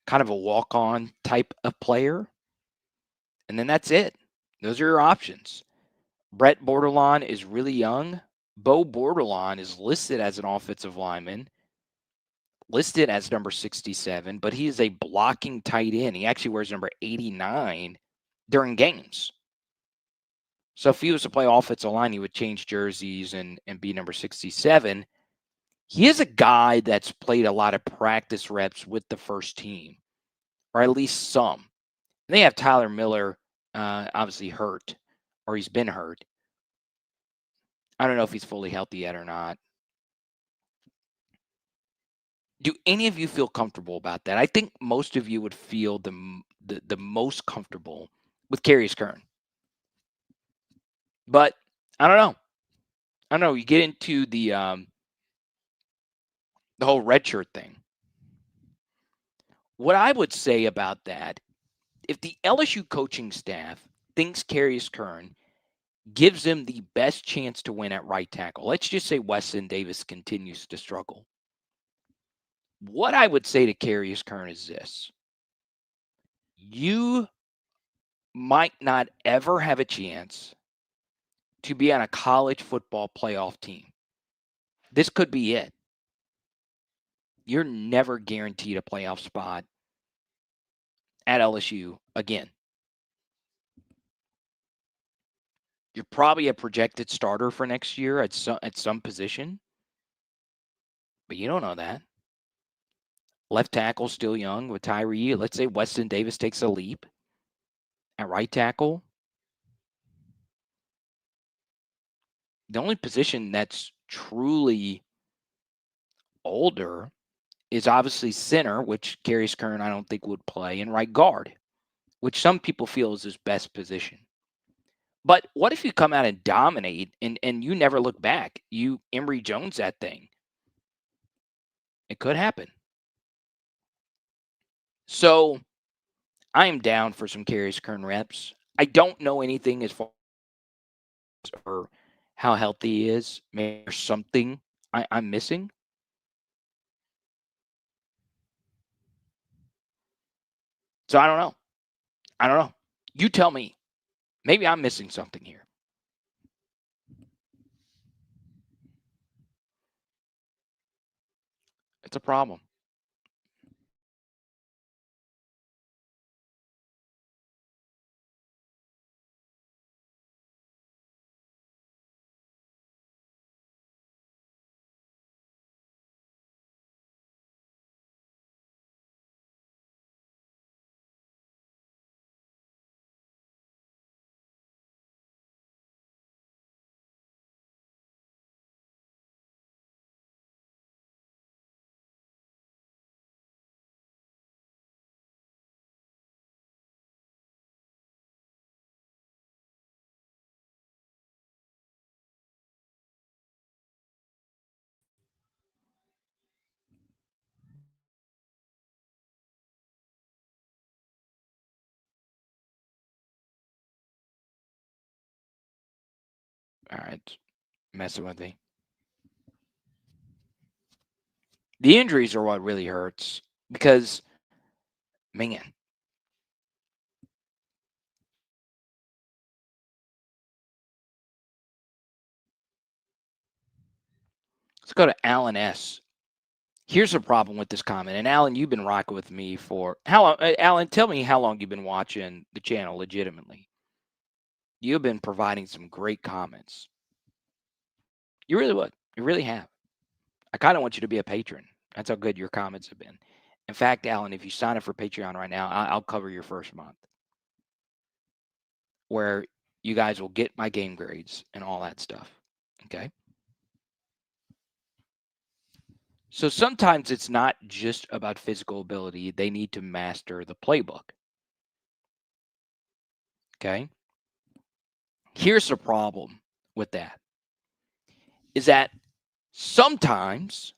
kind of a walk-on type of player. And then that's it. Those are your options. Brett Bordelon is really young. Bo Bordelon is listed as an offensive lineman, listed as number 67, but he is a blocking tight end. He actually wears number 89 during games. So if he was to play offensive line, he would change jerseys and be number 67. He is a guy that's played a lot of practice reps with the first team, or at least some. And they have Tyler Miller obviously hurt, or he's been hurt. I don't know if he's fully healthy yet or not. Do any of you feel comfortable about that? I think most of you would feel the most comfortable with Carius Curran. But I don't know. I don't know. You get into the whole redshirt thing. What I would say about that, if the LSU coaching staff thinks Carius Curran gives them the best chance to win at right tackle, let's just say Weston Davis continues to struggle. What I would say to Carius Curran is this. You might not ever have a chance to be on a college football playoff team. This could be it. You're never guaranteed a playoff spot at LSU again. You're probably a projected starter for next year at some position, but you don't know that. Left tackle still young with Tyree. Let's say Weston Davis takes a leap at right tackle. The only position that's truly older is obviously center, which Carius Curran I don't think would play, and right guard, which some people feel is his best position. But what if you come out and dominate and you never look back? You Emory Jones that thing. It could happen. So I am down for some Carius Kern reps. I don't know anything as far as or how healthy he is. Maybe there's something I'm missing. So I don't know. I don't know. You tell me. Maybe I'm missing something here. It's a problem. All right. Messing with me. The injuries are what really hurts because, man, let's go to Alan S. Here's the problem with this comment. And Alan, you've been rocking with me for how long? Alan, tell me how long you've been watching the channel legitimately. You've been providing some great comments. You really would. You really have. I kind of want you to be a patron. That's how good your comments have been. In fact, Alan, if you sign up for Patreon right now, I'll cover your first month where you guys will get my game grades and all that stuff. Okay. So sometimes it's not just about physical ability. They need to master the playbook. Okay. Here's the problem with that is that sometimes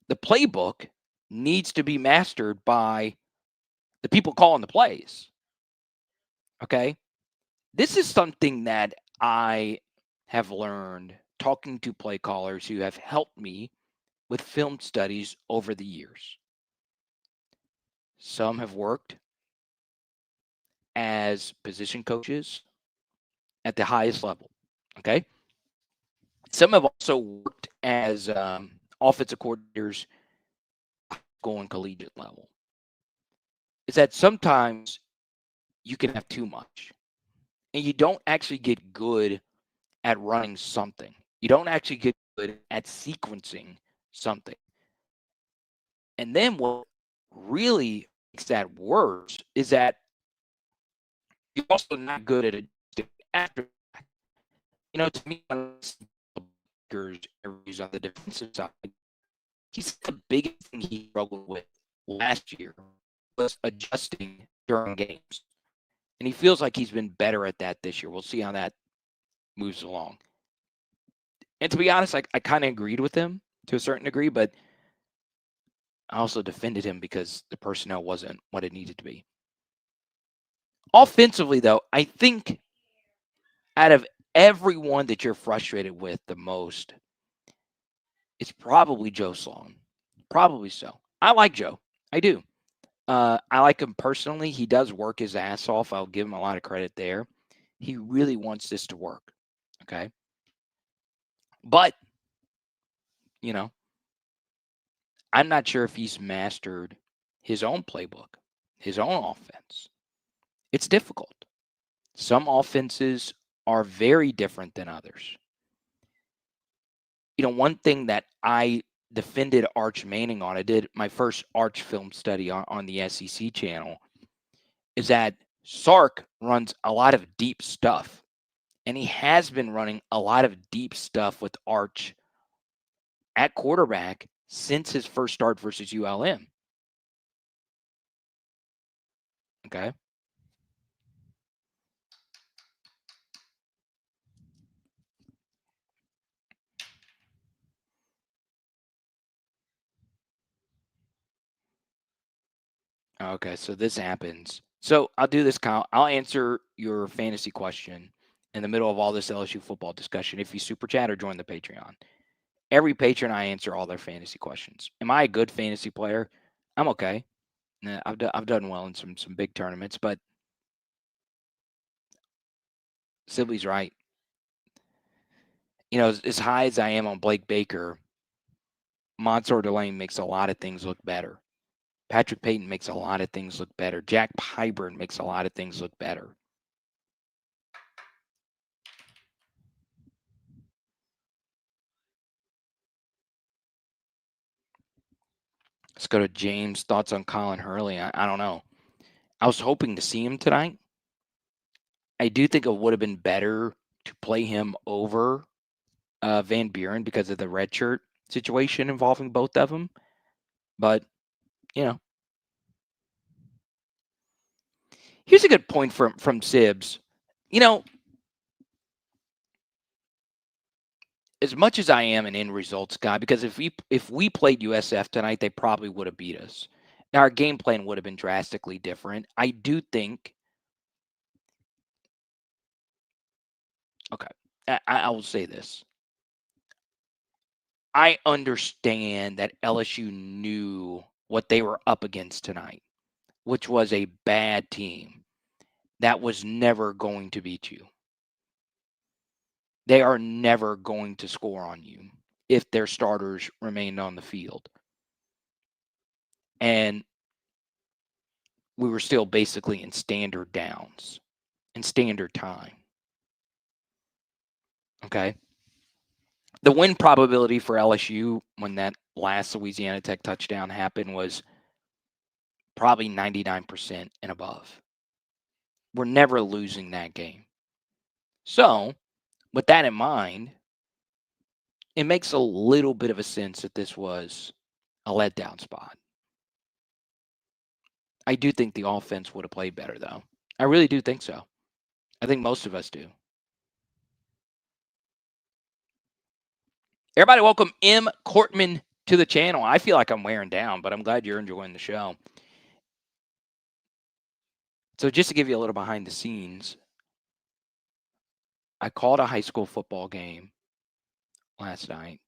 the playbook needs to be mastered by the people calling the plays. Okay. This is something that I have learned talking to play callers who have helped me with film studies over the years. Some have worked as position coaches at the highest level. Okay. Some have also worked as offensive coordinators going collegiate level. Is that sometimes you can have too much and you don't actually get good at running something. You don't actually get good at sequencing something. And then what really makes that worse is that you're also not good at it after. To me, when I see interviews on the defensive side, he said the biggest thing he struggled with last year was adjusting during games. And he feels like he's been better at that this year. We'll see how that moves along. And to be honest, I kind of agreed with him to a certain degree, but I also defended him because the personnel wasn't what it needed to be. Offensively, though, I think out of everyone that you're frustrated with the most, it's probably Joe Sloan. Probably so. I like Joe. I do. I like him personally. He does work his ass off. I'll give him a lot of credit there. He really wants this to work. Okay. But, you know, I'm not sure if he's mastered his own playbook, his own offense. It's difficult. Some offenses are very different than others. One thing that I defended Arch Manning on, I did my first Arch film study on the SEC channel, is that Sark runs a lot of deep stuff. And he has been running a lot of deep stuff with Arch at quarterback since his first start versus ULM. Okay. Okay, so this happens. So I'll do this, Kyle. I'll answer your fantasy question in the middle of all this LSU football discussion if you super chat or join the Patreon. Every patron, I answer all their fantasy questions. Am I a good fantasy player? I'm okay. I've done well in some big tournaments, but Sibley's right. As high as I am on Blake Baker, Monsoor Delane makes a lot of things look better. Patrick Payton makes a lot of things look better. Jack Pyburn makes a lot of things look better. Let's go to James. Thoughts on Colin Hurley? I don't know. I was hoping to see him tonight. I do think it would have been better to play him over Van Buren because of the red shirt situation involving both of them. But, here's a good point from Sibs. As much as I am an end results guy, because if we played USF tonight, they probably would have beat us. Now, our game plan would have been drastically different. I do think. Okay, I will say this. I understand that LSU knew what they were up against tonight, which was a bad team that was never going to beat you. They are never going to score on you if their starters remained on the field. And we were still basically in standard downs, in standard time. Okay. The win probability for LSU when that last Louisiana Tech touchdown happened was probably 99% and above. We're never losing that game. So, with that in mind, it makes a little bit of a sense that this was a letdown spot. I do think the offense would have played better, though. I really do think so. I think most of us do. Everybody, welcome M. Cortman to the channel. I feel like I'm wearing down, but I'm glad you're enjoying the show. So just to give you a little behind the scenes, I called a high school football game last night.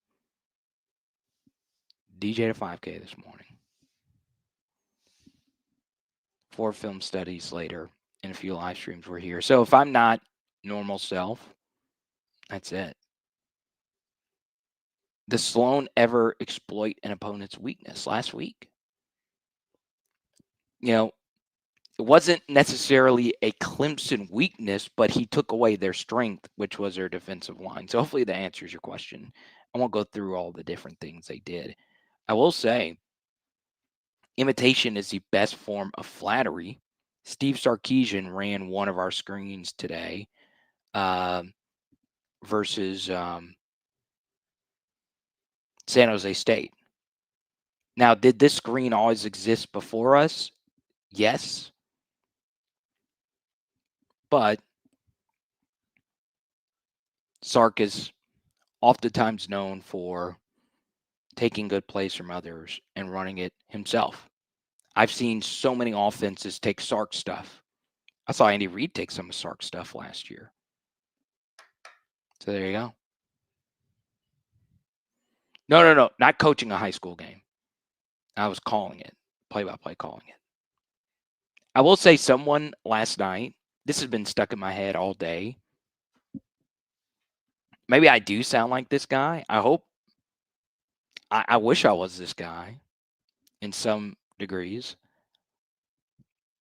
DJ'd a 5K this morning. 4 film studies later, and a few live streams were here. So if I'm not normal self, that's it. Does Sloan ever exploit an opponent's weakness? Last week, it wasn't necessarily a Clemson weakness, but he took away their strength, which was their defensive line. So hopefully that answers your question. I won't go through all the different things they did. I will say, imitation is the best form of flattery. Steve Sarkisian ran one of our screens today versus San Jose State. Now, did this screen always exist before us? Yes. But Sark is oftentimes known for taking good plays from others and running it himself. I've seen so many offenses take Sark stuff. I saw Andy Reid take some of Sark stuff last year. So there you go. No. Not coaching a high school game. I was calling it, play-by-play calling it. I will say someone last night, this has been stuck in my head all day. Maybe I do sound like this guy. I hope. I wish I was this guy in some degrees.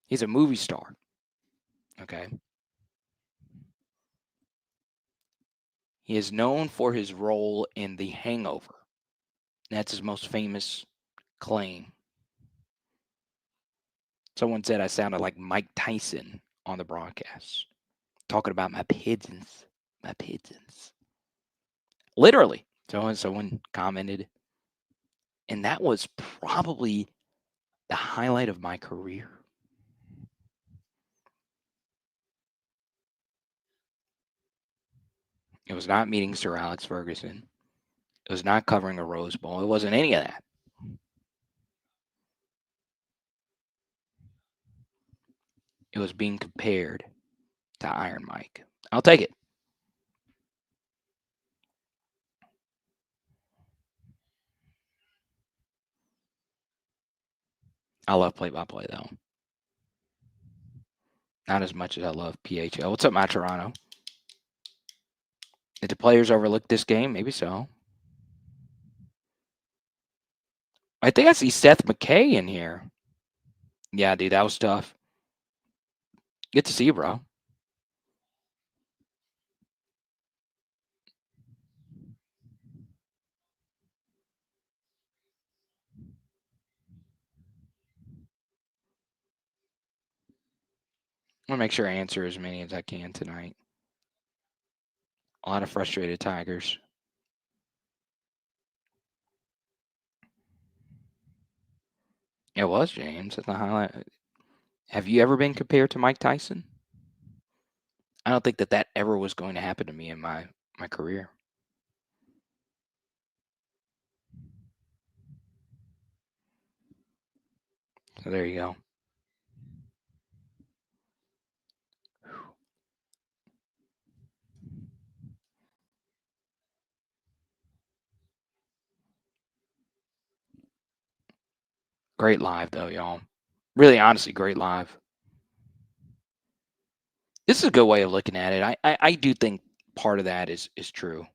He's a movie star. Okay. He is known for his role in The Hangover. That's his most famous claim. Someone said I sounded like Mike Tyson on the broadcast, talking about my pigeons. My pigeons. Literally. Someone commented. And that was probably the highlight of my career. It was not meeting Sir Alex Ferguson. It was not covering a Rose Bowl. It wasn't any of that. it was being compared to Iron Mike. I'll take it. I love play-by-play, though. Not as much as I love PHL. What's up, Matt Toronto? Did the players overlook this game? Maybe so. I think I see Seth McKay in here. Yeah, dude, that was tough. Good to see you, bro. I'm going to make sure I answer as many as I can tonight. A lot of frustrated Tigers. It was James. That's the highlight. Have you ever been compared to Mike Tyson? I don't think that ever was going to happen to me in my career. So there you go. Great live, though, y'all. Really, honestly, great live. This is a good way of looking at it. I do think part of that is true.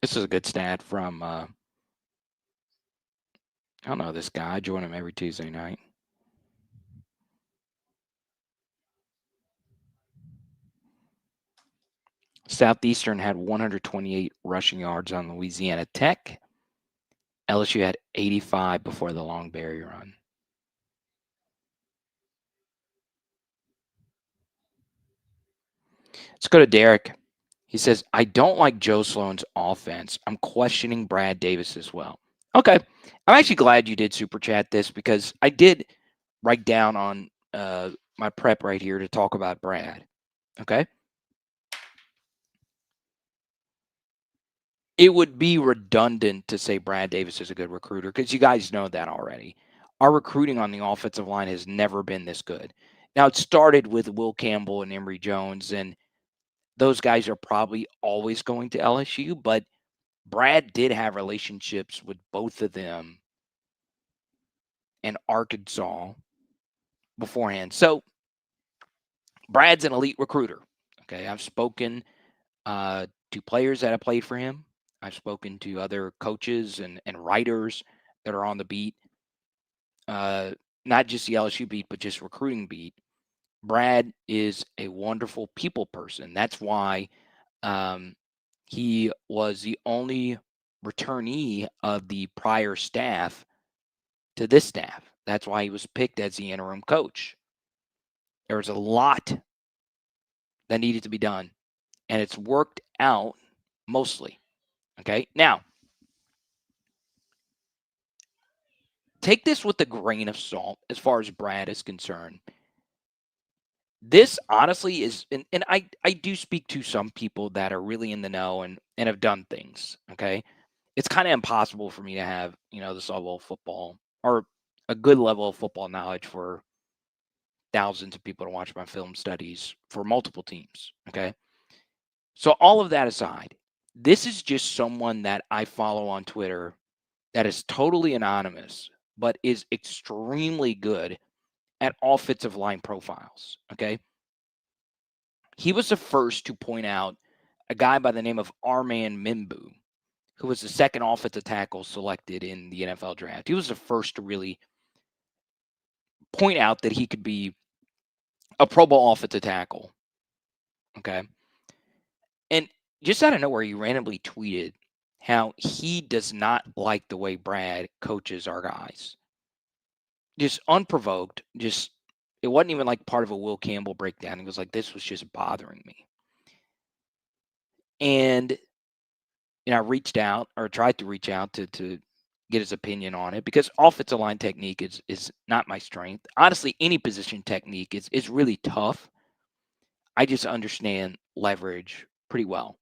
This is a good stat from, I don't know this guy. I join him every Tuesday night. Southeastern had 128 rushing yards on Louisiana Tech. LSU had 85 before the Long Berry run. Let's go to Derek. He says, I don't like Joe Sloan's offense. I'm questioning Brad Davis as well. Okay. I'm actually glad you did super chat this because I did write down on my prep right here to talk about Brad. Okay. It would be redundant to say Brad Davis is a good recruiter because you guys know that already. Our recruiting on the offensive line has never been this good. Now, it started with Will Campbell and Emory Jones, and those guys are probably always going to LSU, but Brad did have relationships with both of them in Arkansas beforehand. So Brad's an elite recruiter. Okay. I've spoken to players that have played for him. I've spoken to other coaches and writers that are on the beat, not just the LSU beat, but just recruiting beat. Brad is a wonderful people person. That's why he was the only returnee of the prior staff to this staff. That's why he was picked as the interim coach. There was a lot that needed to be done, and it's worked out mostly. Okay. Now, take this with a grain of salt as far as Brad is concerned. This honestly is, and I do speak to some people that are really in the know and have done things. Okay. It's kind of impossible for me to have, this level of football or a good level of football knowledge for thousands of people to watch my film studies for multiple teams. Okay. So, all of that aside, this is just someone that I follow on Twitter that is totally anonymous, but is extremely good at offensive line profiles. Okay. He was the first to point out a guy by the name of Arman Mimbu, who was the second offensive tackle selected in the NFL draft. He was the first to really point out that he could be a Pro Bowl offensive tackle. Okay. And just out of nowhere, he randomly tweeted how he does not like the way Brad coaches our guys. Just unprovoked. Just, it wasn't even like part of a Will Campbell breakdown. He was like, this was just bothering me. And I reached out or tried to reach out to get his opinion on it because offensive line technique is not my strength. Honestly, any position technique is really tough. I just understand leverage pretty well.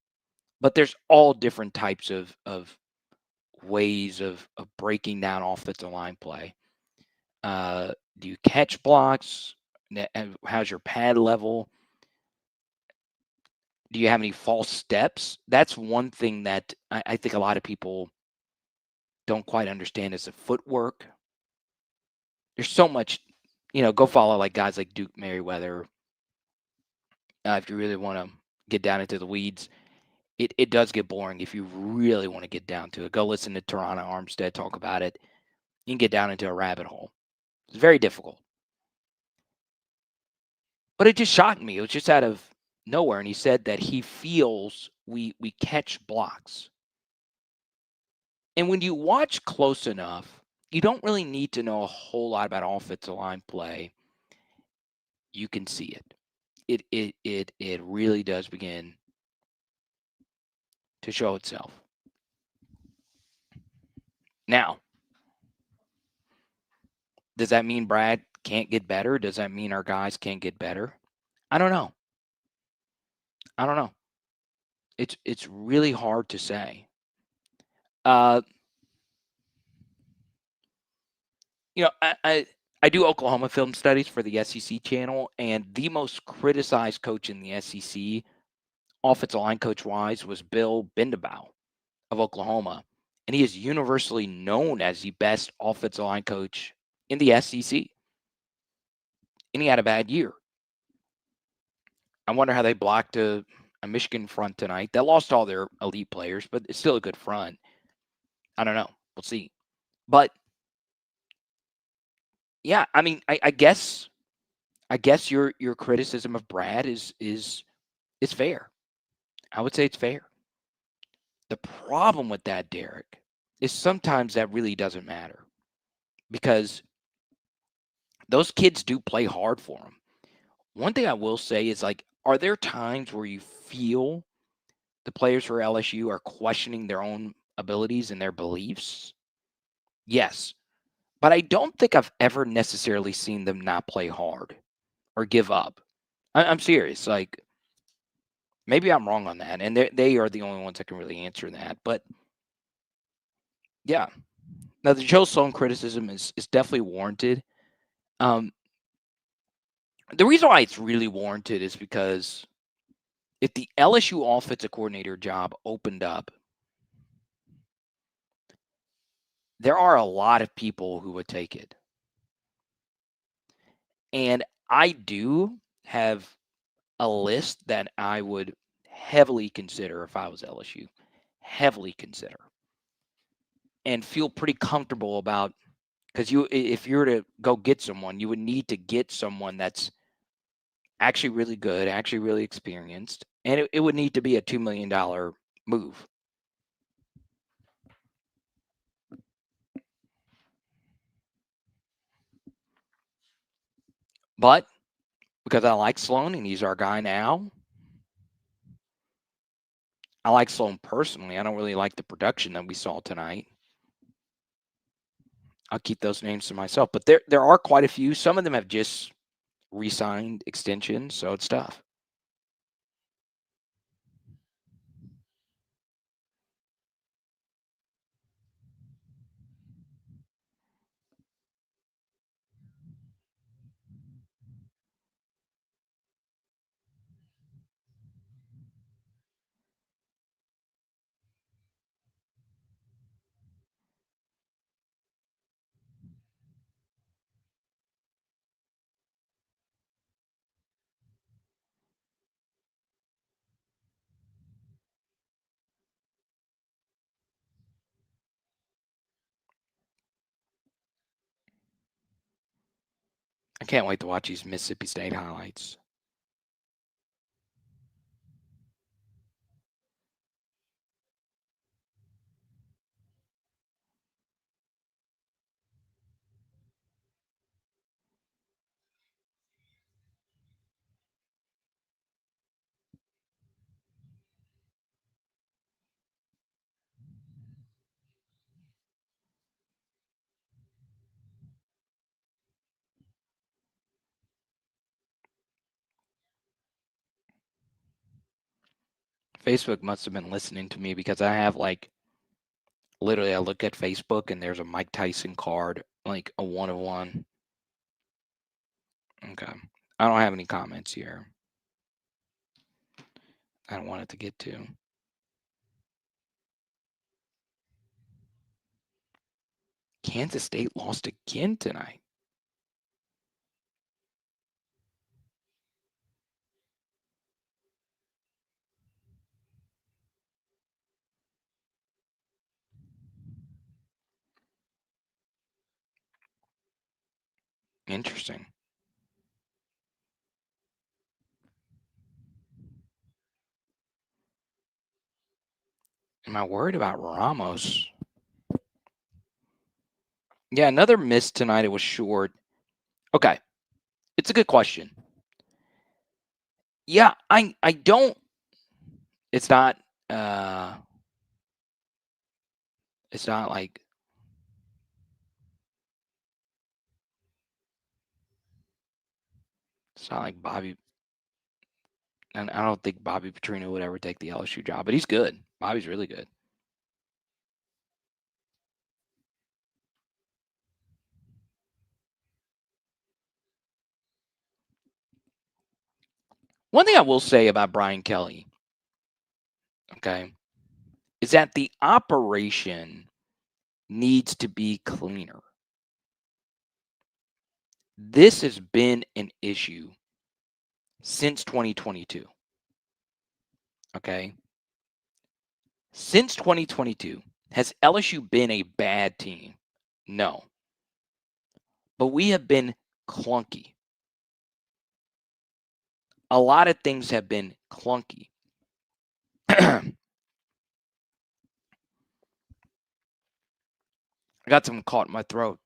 But there's all different types of ways of breaking down offensive line play. Do you catch blocks? How's your pad level? Do you have any false steps? That's one thing that I think a lot of people don't quite understand is the footwork. There's so much, go follow like guys like Duke Merriweather. If you really want to get down into the weeds, it does get boring if you really want to get down to it. Go listen to Toronto Armstead talk about it. You can get down into a rabbit hole. It's very difficult. But it just shocked me. It was just out of nowhere. And he said that he feels we catch blocks. And when you watch close enough, you don't really need to know a whole lot about offensive line play. You can see it. It really does begin to show itself. Now, does that mean Brad can't get better? Does that mean our guys can't get better? I don't know. I don't know. It's really hard to say. Uh, I do Oklahoma film studies for the SEC channel, and the most criticized coach in the SEC, offensive line coach wise, was Bill Bendabow of Oklahoma, and he is universally known as the best offensive line coach in the SEC. And he had a bad year. I wonder how they blocked a Michigan front tonight. They lost all their elite players, but it's still a good front. I don't know. We'll see. But yeah, I mean, I guess your criticism of Brad is fair. I would say it's fair. The problem with that, Derek, is sometimes that really doesn't matter because those kids do play hard for them. One thing I will say is like, are there times where you feel the players for LSU are questioning their own abilities and their beliefs? Yes. But I don't think I've ever necessarily seen them not play hard or give up. I'm serious. Like, maybe I'm wrong on that. And they are the only ones that can really answer that. But yeah. Now, the Joe Sloan criticism is definitely warranted. Um, the reason why it's really warranted is because if the LSU offensive coordinator job opened up, there are a lot of people who would take it. And I do have a list that I would heavily consider if I was LSU. Heavily consider. And feel pretty comfortable about because if you were to go get someone, you would need to get someone that's actually really good, actually really experienced, and it would need to be a $2 million move. But because I like Sloan and he's our guy now, I like Sloan personally. I don't really like the production that we saw tonight. I'll keep those names to myself. But there are quite a few. Some of them have just re-signed extensions, so it's tough. I can't wait to watch these Mississippi State highlights. Facebook must have been listening to me because I have literally I look at Facebook and there's a Mike Tyson card, like a 1-of-1. Okay. I don't have any comments here. I don't want it to get to. Kansas State lost again tonight. Interesting. Am I worried about Ramos? Yeah, another miss tonight. It was short. Okay. It's a good question. Yeah, I don't. It's not it's not like Bobby, and I don't think Bobby Petrino would ever take the LSU job, but he's good. Bobby's really good. One thing I will say about Brian Kelly, okay, is that the operation needs to be cleaner. This has been an issue since 2022. Okay. Since 2022, has LSU been a bad team? No. But we have been clunky. A lot of things have been clunky. I got something caught in my throat.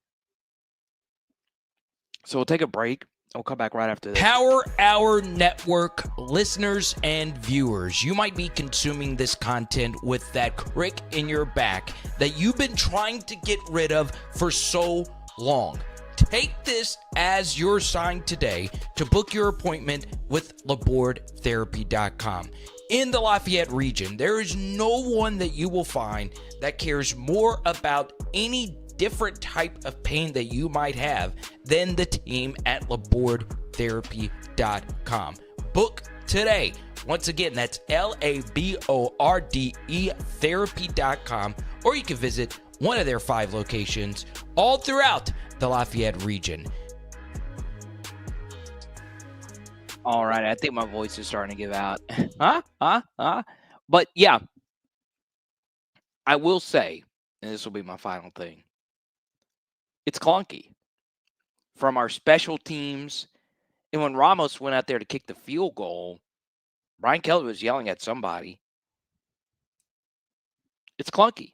So we'll take a break. We'll come back right after this. Power Hour Network listeners and viewers, you might be consuming this content with that crick in your back that you've been trying to get rid of for so long. Take this as your sign today to book your appointment with LabourdTherapy.com. In the Lafayette region, there is no one that you will find that cares more about any different type of pain that you might have than the team at LabourdTherapy.com. Book today. Once again, that's LABORDE therapy.com, or you can visit one of their 5 locations all throughout the Lafayette region. All right, I think my voice is starting to give out. But yeah, I will say, and this will be my final thing, it's clunky from our special teams. And when Ramos went out there to kick the field goal, Brian Kelly was yelling at somebody. It's clunky.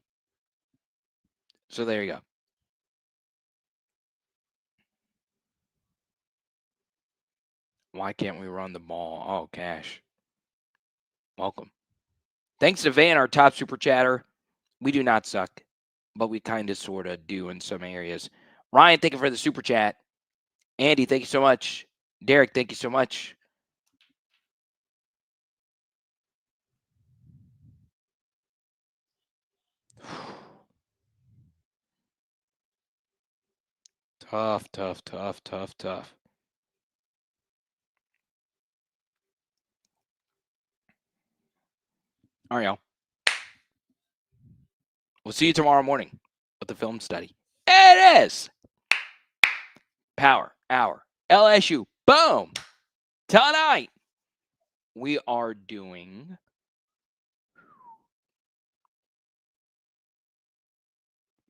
So there you go. Why can't we run the ball? Oh, Cash. Welcome. Thanks to Van, our top super chatter. We do not suck, but we kind of sort of do in some areas. Ryan, thank you for the super chat. Andy, thank you so much. Derek, thank you so much. Tough. All right, y'all. We'll see you tomorrow morning with the film study. It is Power Hour LSU. Boom. Tonight, we are doing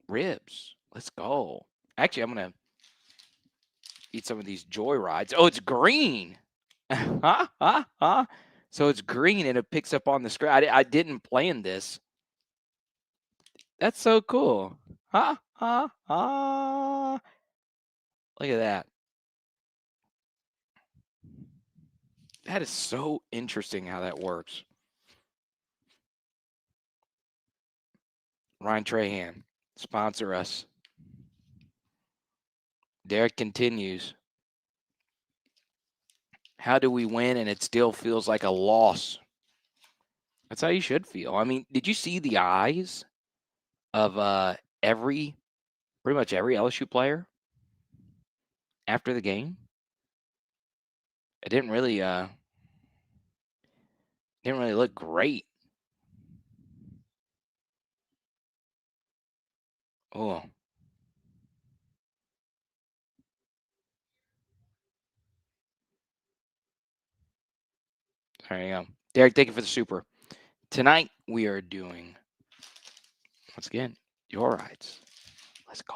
ribs. Let's go. Actually, I'm going to eat some of these joy rides. Oh, it's green. So it's green and it picks up on the screen. I didn't plan this. That's so cool. Look at that. That is so interesting how that works. Ryan Trahan, sponsor us. Derek continues. How do we win and it still feels like a loss? That's how you should feel. I mean, did you see the eyes of pretty much every LSU player after the game? It didn't really look great. Oh. There you go. Derek, thank you for the super. Tonight we are doing, once again, your rides. Let's go.